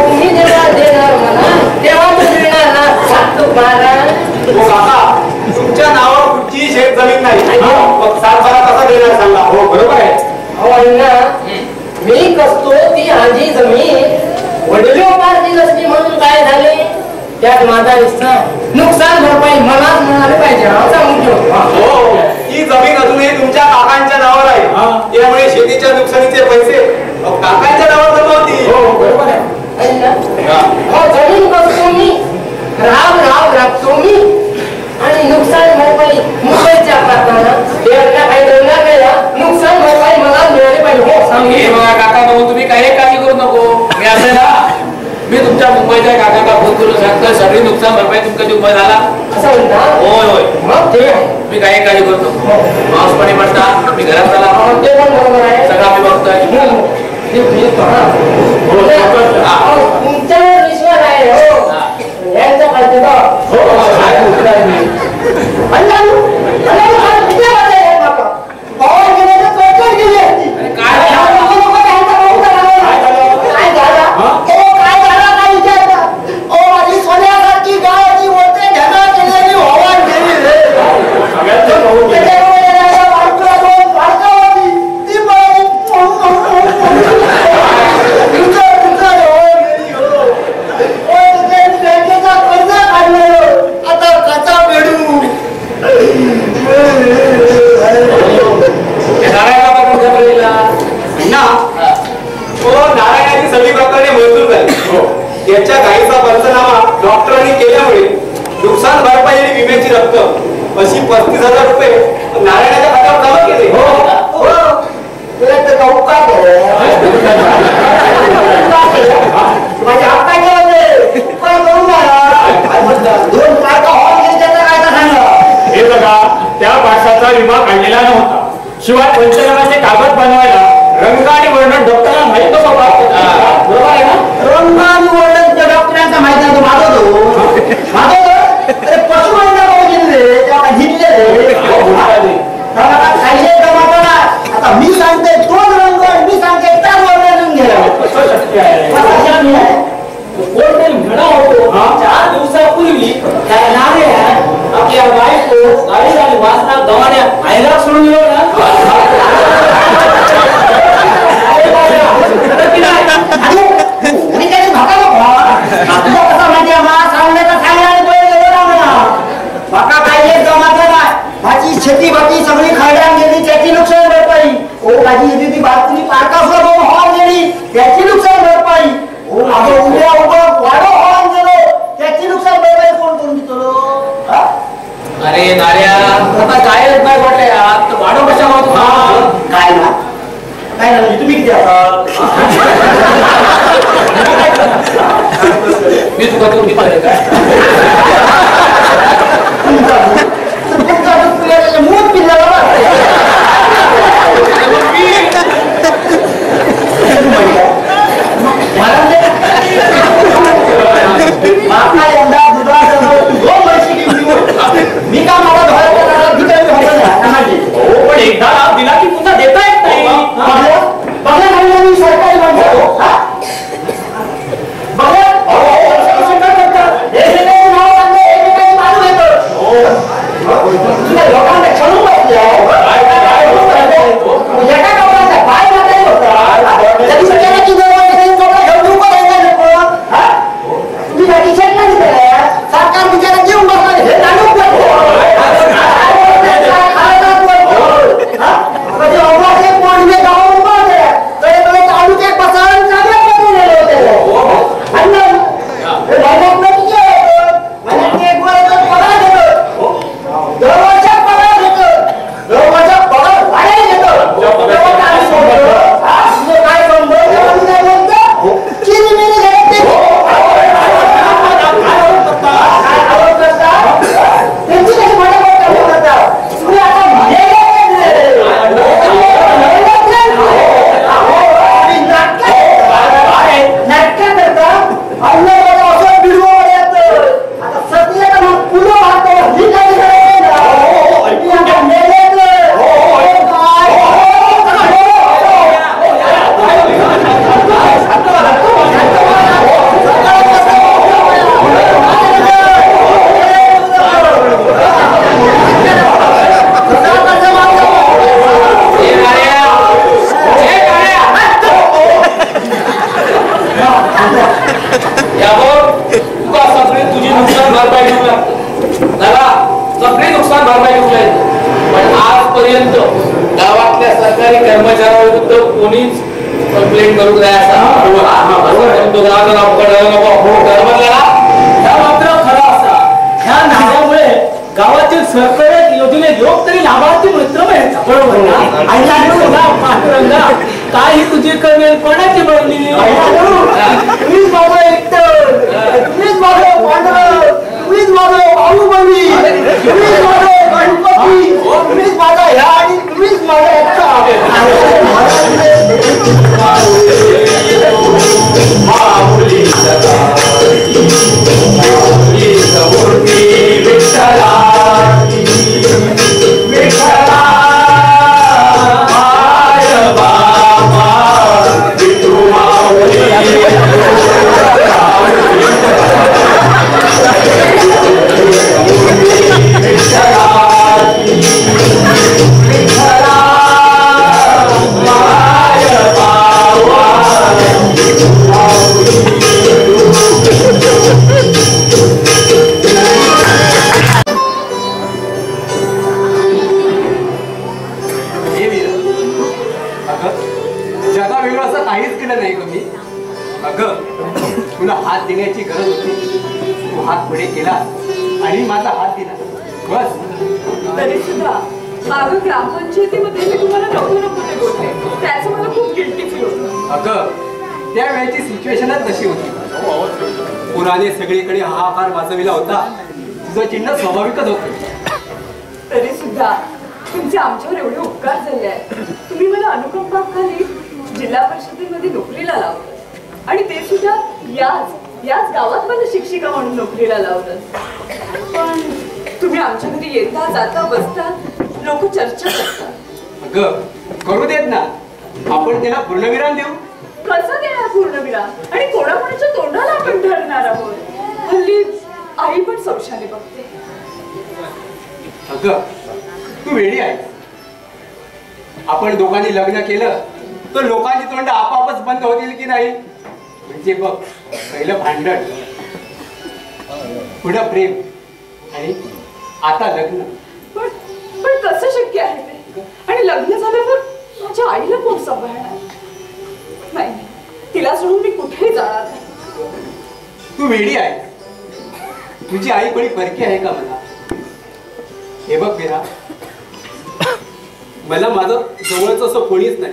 तुम्ही जेव्हा देणार मला तेव्हा तो मिळणार ना 7 बारा. हो काका तुमच्या नावावर कुठची शेत जमीन नाही, मग सातबारा कसा देणार सांगा. हो बरोबर आहे. अहो अण्णा मी कसतो ती आजी जमीन वडिलोपार्जित असली म्हणून काय झाले, त्यात माझा हिस्सा नुकसान भरपाई मलाच मिळाले पाहिजे असा मुद्दा. हो ही जमीन अजूनही तुमच्या काकांच्या नावावर आहे, त्यामुळे शेतीच्या नुकसानीचे पैसे काकांच्या नावावर जमा होतील. हो बरोबर आहे. जमीन कसतो मी, राबतो मी आणि नुकसान भरपाई मुंबईच्या करताना काही दंगा केला नुकसान भरपाई मला मिळाली पाहिजे. हो सांगे बघा काका भाऊ तुम्ही काही काळजी करू नको. मी असं ना मी तुमच्या मुंबईच्या काकाला फोन करू शकतो, सगळी नुकसान भरपाई तुमच्या मुंबई झाला असं म्हणता. होय होय मग ठीक आहे, मी काही काळजी करतो. पाऊस पाणी पडता मी घरात चला ते पण बरोबर आहे. सगळं आम्ही बघतोय. तुमच्यावर विश्वास आहे. हो यांचा पाहिजे नारायणाची सगळी प्रकरणे मंजूर झाली. याच्या घाईचा पंचनामा डॉक्टरांनी केल्यामुळे नुकसान भरपाई आणि विम्याची रक्कम अशी 35,000 रुपये नारायणाच्या खात्यावर जमा केले. माझ्या हक्काचे होते दोन पार्का हॉल त्याचा काय सांगा. हे बघा त्या माणसाचा विमा काढलेला नव्हता, शिवाय पंचनामाचे कागद बनवायला रंग आणि वर्णन डॉक्टरांना माहित होतं. बरोबर आहे ना. रंग आणि वर्णन त्या डॉक्टरांचा माहिती आहे. तो मागवतो अरे पशुवैद्य बघितले तेव्हा घेतले खायचे जमा. आता मी सांगते तोच रंग, मी सांगते त्याच वर्णन घ्यायला. आईला सोडून दिलं ना शेती बाकी सगळी खायला गेली त्याची नुकसान भरपाई ओ माझी येते ती बातमी पार्कासला हॉर्न गेली त्याची नुकसान भरपाई ओ माझं उद्या उभं वाढो हॉर्न गेलो त्याची नुकसान भरपाई कोण करून देतो अरे नार्या आता काय नाही वाटलंय आता वाढव कशा काय ना काय ना तुम्ही किती असाल मी तुका तू किती आहे काय मूत पिल्ला मी का मला पण एकदा लाभ दिला की पुन्हा देता येत नाही मी सरकारी म्हणतो लोकांना छळून बसले एका लोकांचा पाय नाही होता तुम्ही गाडी शेत नाही सरकार बिचारा जेवून बसला हे जाणून काही तुझी कमी कोणाची बनली तुम्हीच माझं एकतर तुम्हीच माझं पांढरं तुम्हीच माझं बाहुबली तुम्हीच माझं गणपती तुम्हीच माझा ह्या आणि तुम्हीच माझा जगा वेगळं असं काहीच केलं नाही तुम्ही अगं तुला हात देण्याची गरज होती तू हात पुढे केला आणि माझा हात दिला बस तरी सुद्धा मागं ग्रामपंचायतीमध्ये मी तुम्हाला नको नको ते बोलले त्याचं मला खूप गिल्टी फील होतं अगं त्यावेळेची सिच्युएशनच तशी होती पुराने सगळीकडे हाहाकार वाजविला होता तुझं चिन्ह स्वाभाविकच होतं तरी सुद्धा तुमचे आमच्यावर एवढे उपकार झाले आहेत तुम्ही मला अनुकंपाखाली जिल्हा परिषदेमध्ये नोकरीला लावलं आणि ते सुद्धा याच गावात मला शिक्षिका म्हणून नोकरीला लावलं पण तुम्ही आमच्या घरी येता जाता बसता लोक चर्चा करतात अगं करू देत ना आपण त्याला पूर्णविराम देऊ कसं देणार पूर्णविराम आणि कोणाकोणाच्या तोंडाला आपण धरणार आहोत हल्ली आई पण संशयाने बघते अगं तू वेडी आहे. आपण दोघांनी लग्न केलं तर लोकांची तोंड आपापच बंद होतील की नाही. म्हणजे बघ, पहिलं भांडण, पुढं प्रेम आणि आता लग्न. पण कसं शक्य आहे ते? आणि लग्न झाल्यावर माझ्या आईला कोण सांभाळणार? नाही, तिला सोडून मी कुठेही जाणार नाही. तू वेडी आहे. तुझी आई कोणी परकी आहे का मला? हे बघ मीरा, मला माझं जवळच असं कोणीच नाही.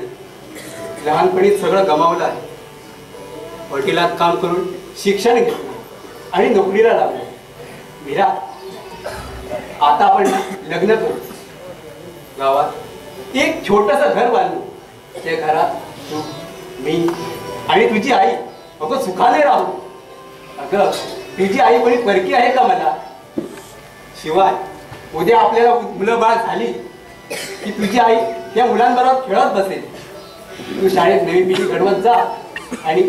लहानपणी सगळं गमावलं आहे. वकिलात काम करून शिक्षण घेतलं आणि नोकरीला लागलो. मीरा, आता आपण लग्न करू. गावात एक छोटंसं घर बांधू. त्या घरात तू, मी आणि तुझी आई अगं सुखाने राहू. अगं, तुझी आई कोणी परकी आहे का मला? शिवाय उद्या आपल्याला मुलं बाळ झाली की तुझी आई त्या मुलांबरोबर खेळत बसेल. तू शाळेत नवी पिढी घडवत जा आणि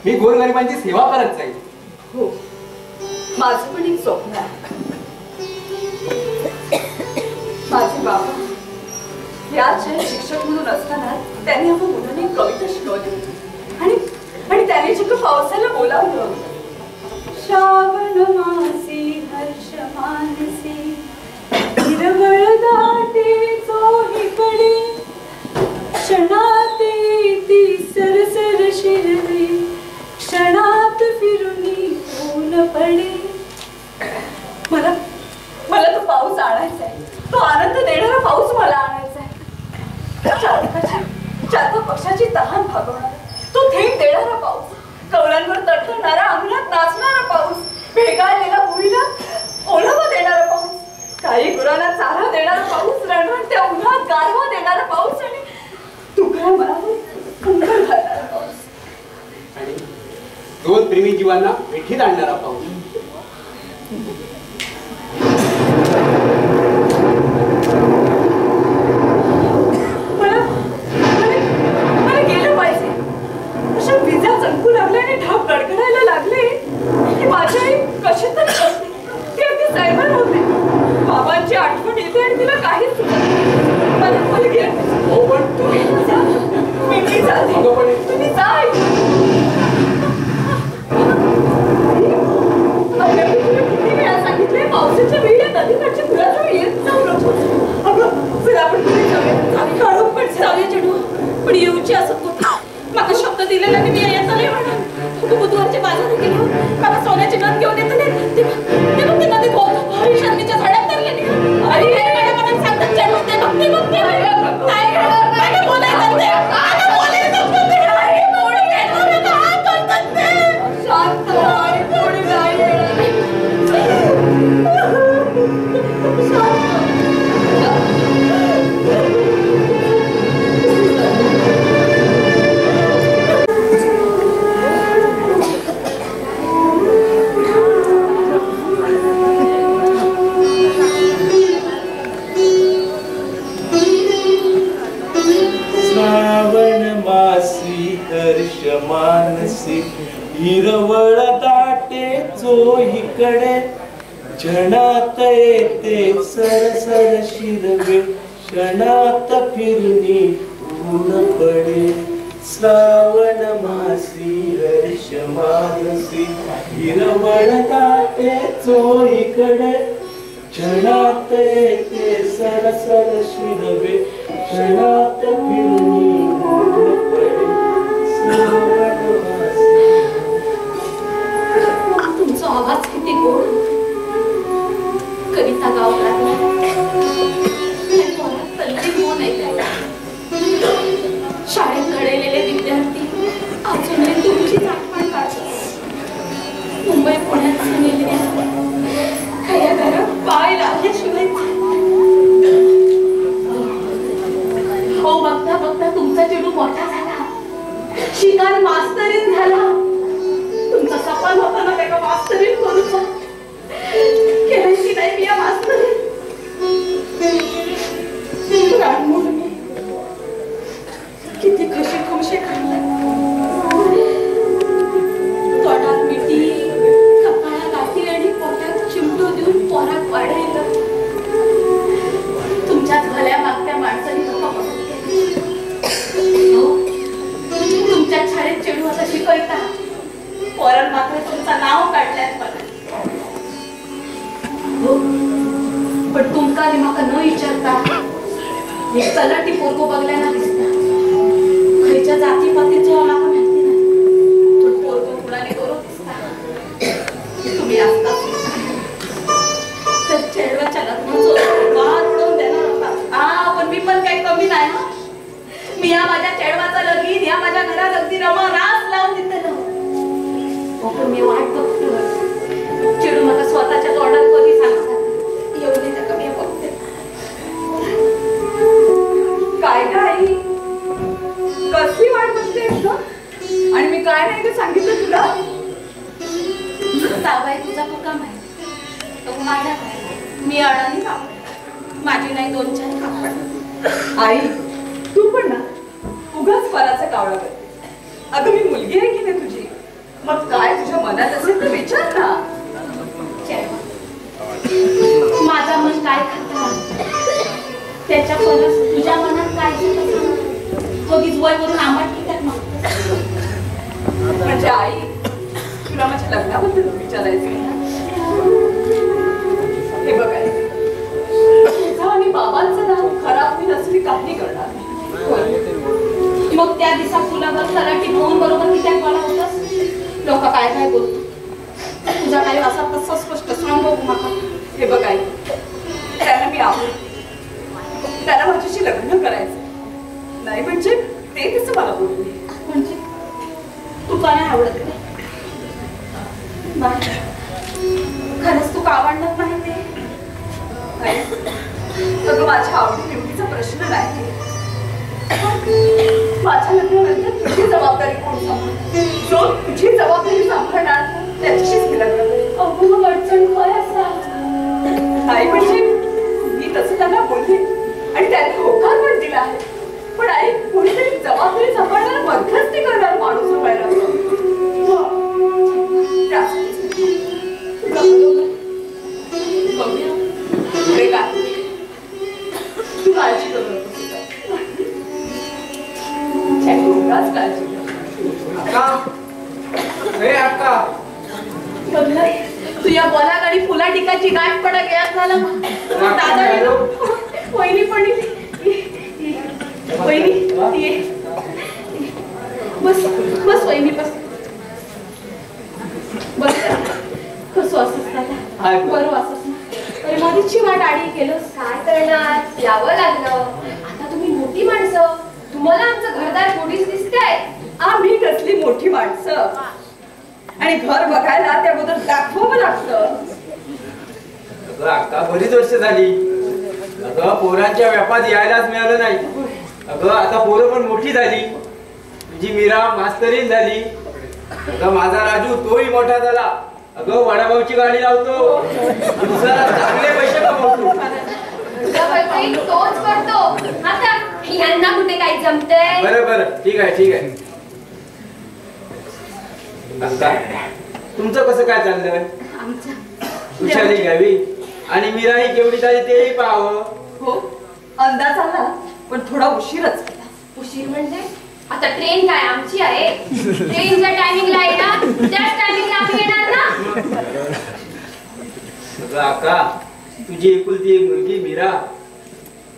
मी गोरगरिबांची सेवा करत जाईल. हो, माझं पण एक स्वप्न आहे. माझे बाबा याच शिक्षक म्हणून असताना त्यांनी आम्हा मुलांनी कविता शिकवली आणि त्याने चित्र पावसाला बोलावलं. श्रावण मासी हर्ष मानसी हिरवळ दाटे चोहीकडे क्षणात येती सरसर शिरवे क्षणात फिरुनी ऊन पडे. मला तो पाऊस आणायचा आहे. तो आनंद देणारा पाऊस मला आणायचा आहे. चार पक्षाची तहान भागवणारा, तो थेंब देणारा पाऊस, कवलांवर तडतडणारा, अंगणात नाचणारा पाऊस, भेगाळलेला भुईला ओलावा देणारा पाऊस, काही गुरांना चारा देणारा पाऊस, रणरणत्या उन्हात गारवा देणारा पाऊस आणि तुकड्या मनावर कंकर घालणारा पाऊस आणि दोन प्रेमी जीवांना भेटीत आणणारा पाऊस. मला गेलं पाहिजे. अशा विजा चमकू लागल्या आणि ढाप गडगडायला लागले की माझी आई कशी तरी करते. ती अगदी सायबर होते. बाबांची आठवण येते आणि तिला काहीच सुचत नाही. मला गेलं पाहिजे. हो, पण तुम्ही जा. मी जाते. तुम्ही जा. किती वेळा सांगितले पावसाच्या वेळी नदीकडच्या फुलाजवळ येत जाऊ नको. अगं जर आपण पुढे जाऊया, काढून पण जाऊया चेडू. पण येऊची असत होती. मला शब्द दिलेला मी येत आले म्हणून. बुधवारच्या बाजारात गेले, मला सोन्याचे नथ घेऊन येत आले. ते बघ ते नदीत होत शर्मीच्या झाडात तरले. अरे मला सांगतात चेडू, ते बघ ते बघ ते काय बोलायचं ते आता बोलायचं ते. अरे मोडी घेतो काय करतात ते. शांत आणि थोडी नाही. मानसी हिरवळ दाटे चोहीकडे क्षणात येते सरसर शिरवे क्षणात फिरुनी ऊन पडे. श्रावण मासी हर्ष मानसी हिरवळ दाटे चोहीकडे क्षणात येते सरसर शिरवे क्षणात फिरुनी ऊन पडे. तुमचा आवाज किती गोड. कविता गाव लागला घेऊन ऐकायला. शाळेत घडलेले विद्यार्थी अजूनही तुमची आठवण काढतात. मुंबई पुण्यात गेलेल्या खऱ्या घरात पाय लागल्याशिवाय हो बघता बघता तुमचा चेडू मोठा झाला. शिकार मास्तरीन झाला. तुमचा सपन होता ना त्याला मास्तरीन करूचा. केलायची नाही मी या मास्तरीन. किती खशी खुशी खाल्ला. तोंडात मिठी, कपाळात गाठी आणि पोटात चिमटो देऊन पोरात वाढायला. तुमच्याच भल्या हे तलाठी पोरगो बघल्याना दिसता खयच्या जाती पातीचे मला माहिती नाही पण पोरगो कुणाने करू दिसता तुम्ही असता तर चेडवाच्या लग्नाचं वाद उडवून देणार होता पण मी पण काही कमी नाही हा मी या माझ्या चेडवाचं लगीन या माझ्या घरात अगदी रमारास लावून दिलं पण मी वाट बघतो चिडू मला स्वतःच्या तोंडात कधी सांगतात एवढी तर कमी बघते काय आई कसली वाट बघतेस ग आणि मी काय नाही ते सांगितलं तुला ताबाई तुझा काम आहे तो माझ्या मी अडाणी कापड माझी नाही 2-4 कापड आई तू पण ना उगाच फराचं कावळा करते अगं मी मुलगी आहे की नाही तुझी मग काय तुझ्या मनात असेल तर विचार ना माझा मन काय खातं त्याच्या फरस तुझ्या मनात काय कधीच वयवरून आंबट घेतात मग म्हणजे आई तुला माझ्या लग्नाबद्दल विचारायचं हे बघाय आणि बाबांचं नाव खराब होईल असं मी काही करणार नाही मग त्या दिवसात तुला बघ तलाठी फोन बरोबर किती मला होतस लोक काय काय बोलतो तुझा काही असा तसं स्पष्ट सांग बघू मला हे बघाय त्याला मी आवडते त्याला माझ्याशी लग्न करायचं नाही म्हणजे ते तसं मला बोलले म्हणजे तू का नाही आवडत खरंच तू का आवडणार नाही ते अगं माझ्या आवडी निवडीचा प्रश्न नाही माझ्या लग्नानंतर तुझी जबाबदारी कोण सांभाळणार तुझी जबाबदारी सांभाळणार त्याच्याशीच मी लग्न मग अडचण काय असा नाही म्हणजे मी तसं त्यांना बोलले आणि त्यांनी होकार पण दिला आहे पण आई कोणीतरी जबाबदारी सांभाळणार मध्यस्थी करणार माणूस उभायला तू काळजी करू तुझ्या बोलात आणि फुला टिकाची गाठ पडा गॅस झाला दादा वहिनी पण वहिनी बस बस वहिनी बस बस कसं असत दादा बरं असत अरे माझीची वाट आडी केलं काय करणार यावं लागलं आता तुम्ही मोठी माणसं तुम्हाला आमचं घरदार थोडीच दिसतंय आम्ही कसली मोठी माणसं आणि घर बघायला त्याबद्दल दाखवावं लागतं अक्का बरीच वर्ष झाली अगं पोरांच्या व्यापात यायलाच मिळालं नाही अगं आता पोरं पण मोठी झाली तुझी मीरा मास्तरीन झाली अगं माझा राजू तोही मोठा झाला अगं वडाभाऊची गाडी लावतो चांगले पैसे कमवतो तोच करतो आता यांना कुठे काही जमतंय बरं बरं ठीक आहे तुमचं कसं काय चाललंय हुशारी घ्यावी आणि मीराही केवढी झाली तेही पाहावं हो अंदाज आला पण थोडा उशीरच उशीर म्हणजे आता ट्रेन काय आमची आहे ट्रेनच्या टायमिंगला येणार त्याच टायमिंगला आम्ही येणार ना अक्का तुझी एकुलती एक मुलगी मीरा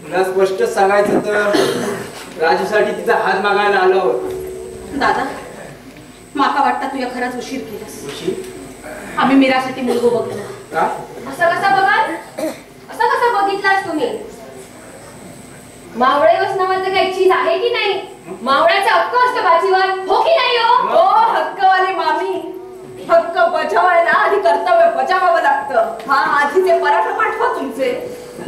तुला स्पष्ट सांगायचं तर राजूसाठी तिचा हात मागायला आलो दादा माका वाटतं तुझ्या खरंच उशीर केलास आम्ही मीरासाठी मुलगो बघलो का असं कसा बघितलास तुम्ही मावळेवस नावाचं काही चीज आहे की नाही मावळ्याचा हक्क असतो भाजीवर हो की नाही हो हक्कवाली मामी हक्क बजावायला आधी कर्तव्य बजावावं लागतं हा आधीचे पराठा पाठवा तुमचे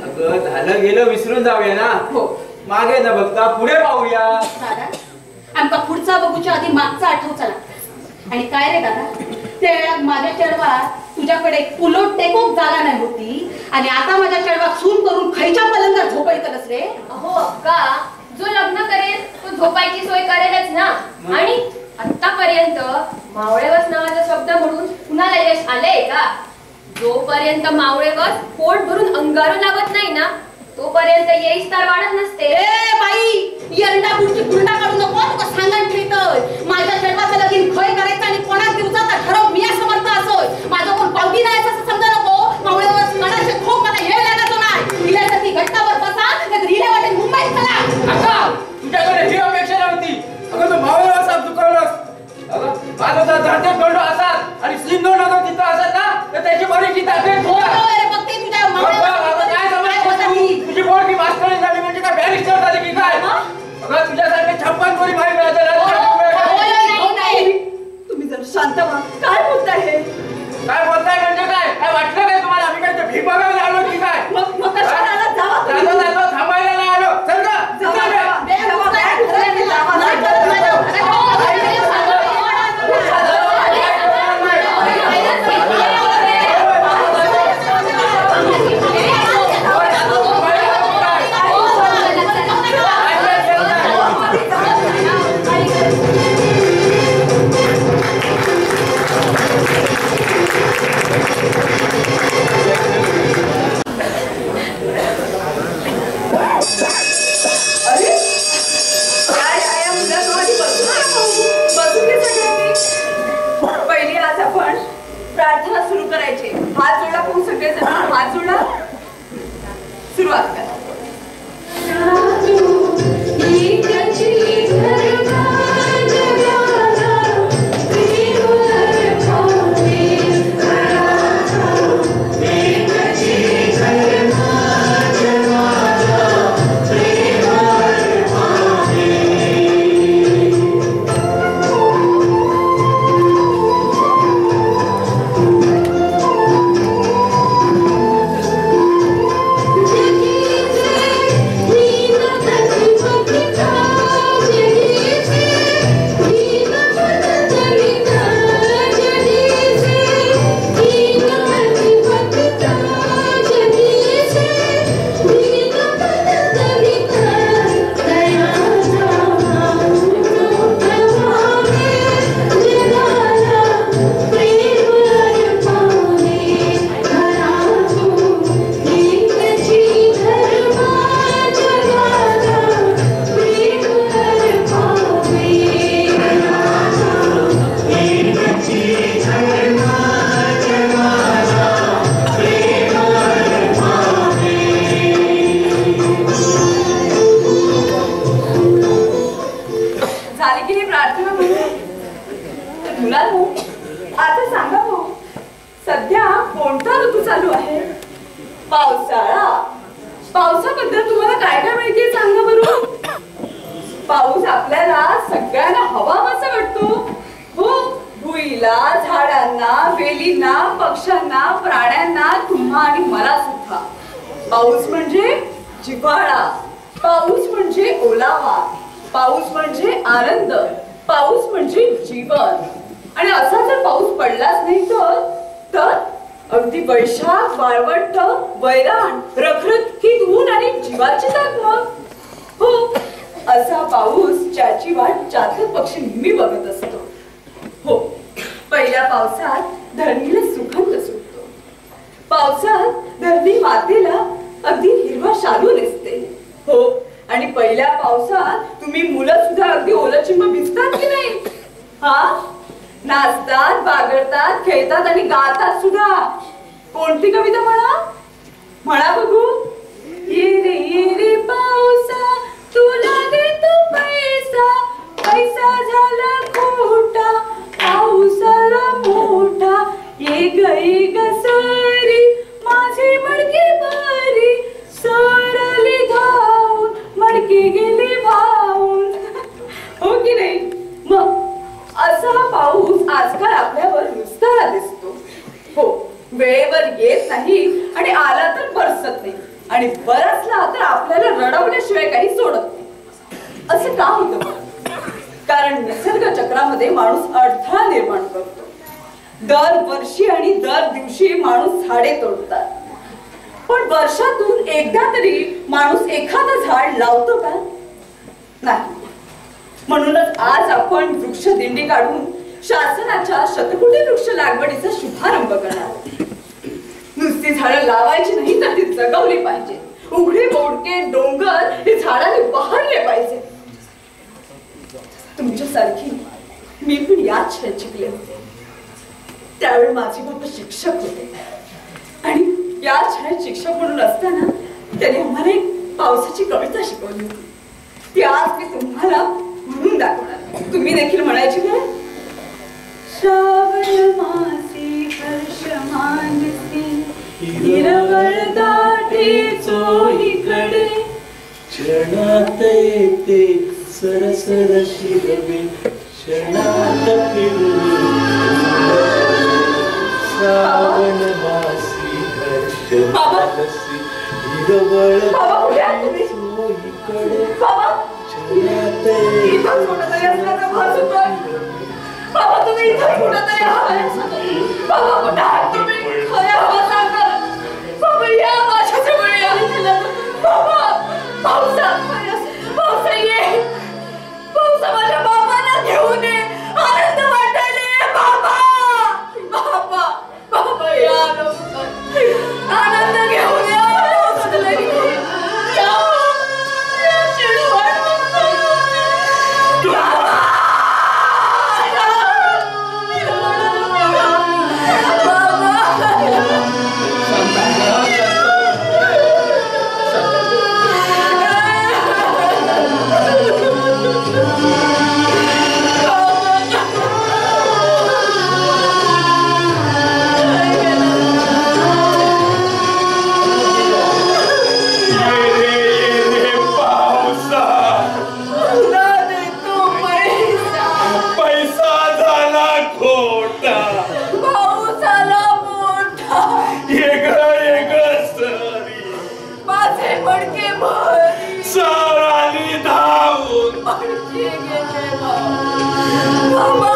अगं झालं गेलं विसरून जाऊया ना हो मागे न बघता पुढे पाहूया दादा आमका पुढचा बघूच्या आधी मागचा आठवचा लागतो आणि काय रे दादा त्या माझ्या चढवात तुझ्याकडे पुलोट टेकोक जागा नाही होती आणि आता माझ्या चढवात सून करून खायच्या पलंगात झोपायचंच रे अहो अक्का जो लग्न करेल तो झोपायची सोय करेलच ना आणि आतापर्यंत मावळेवस नावाचा शब्द म्हणून कुणाला यश आलंय का जोपर्यंत मावळेवस पोट भरून अंगारू लागत नाही ना तोपर्यंत यश तर वाढत नसते ए बाई यंदा पुढची गुंडा काढू नको तुका सांगण ठेवतोय माझ्या जन्माचं लगीन खय करायचं आणि कोणाच दिवसाचा ठरव मी समर्थ असोय माझं कोण पावती नाही असं समजा नको मावळेवस मनाचे खूप मला हे लागायचो नाही हिल्यासाठी घट्टावर बसा नाहीतर हिल्या वाटेत मुंबईत पक्ष्यांना, प्राण्यांना, तुम्हा आणि मला सुद्धा. पाऊस म्हणजे जिव्हाळा, पाऊस म्हणजे ओलावा, पाऊस म्हणजे आनंद, पाऊस म्हणजे जीवन. आणि असा जर पाऊस पडलाच नाही तर अगदी वैशाख, वाळवंट, वैराण, रखरखीत ऊन आणि जीवाची ताकद. हो, असा पाऊस ज्याची वाट चातक पक्षी नेहमी बघत असतो. हो, पहिल्या पावसात धरणीला सुगंध सुटतो. पावसात धरणी मातेला अगदी हिरवा शालू दिसते. हो, आणि पहिल्या पावसात तुम्ही मुलं सुद्धा अगदी ओलचिंब भिजतात की नाही? हा, नाचतात, बागडतात, खेळतात आणि गातात सुद्धा. कोणती कविता म्हणा बघू. ये रे पावसा तुला देतो पैसा, पैसा झाला खोटा, पावसाला मोठा. ये ग सरी माझी मडकी भरी, सरली धावून मडकी गेली भावून. हो की नाही? मग असा पाऊस आजकाल आपल्यावर नुसता दिसतो. हो, वेळेवर येत नाही आणि आला तर बरसत नाही, आणि बरसला तर आपल्याला रडवल्याशिवाय काही सोडत नाही. असं का होतं? कारण निसर्ग चक्रामध्ये माणूस अडथळा निर्माण करतो. दरवर्षी आणि दर दिवशी माणूस झाडे तोडतात. पण वर्षातून एकदा तरी माणूस एखादं झाड लावतो का? नाही. म्हणूनच आज आपण वृक्ष दिंडी काढून शासनाच्या शतकोटी वृक्ष लागवडीचा शुभारंभ करणार. नुसती झाडं लावायची नाही तर ती जगवली पाहिजे. उघडे बोडके डोंगर हे झाडाने बहरले पाहिजे. तुमच्यासारखी मी पण याच शाळेत शिकले होते. त्यावेळी माझे बाबा शिक्षक होते आणि या शाळेत शिक्षक म्हणून असताना त्यांनी आम्हाला एक पावसाची कविता शिकवली होती. ती आज मी तुम्हाला म्हणून दाखवणार. तुम्ही देखील म्हणायची का? श्रावण मासी हर्ष मानसी, हिरवळ दाटे चोहीकडे, क्षणात येते सरसर शिरवे, क्षणात फिरवी. श्रावण मासी हर्ष मानसी, हिरवळ दाटे चोहीकडे, क्षणात बाबा तुम्ही इथं कुठंतरी आहात. बाबा कुठं आहात तुम्ही? खऱ्या हवा सांगा. बाबा या माझ्या जवळ या. बाबा पावसा ये. पावसा माझ्या बाबांना घेऊन ये. आनंद वाटायला बाबा. बाबा बाबा या लवकर. आनंद घेऊन या. Mama,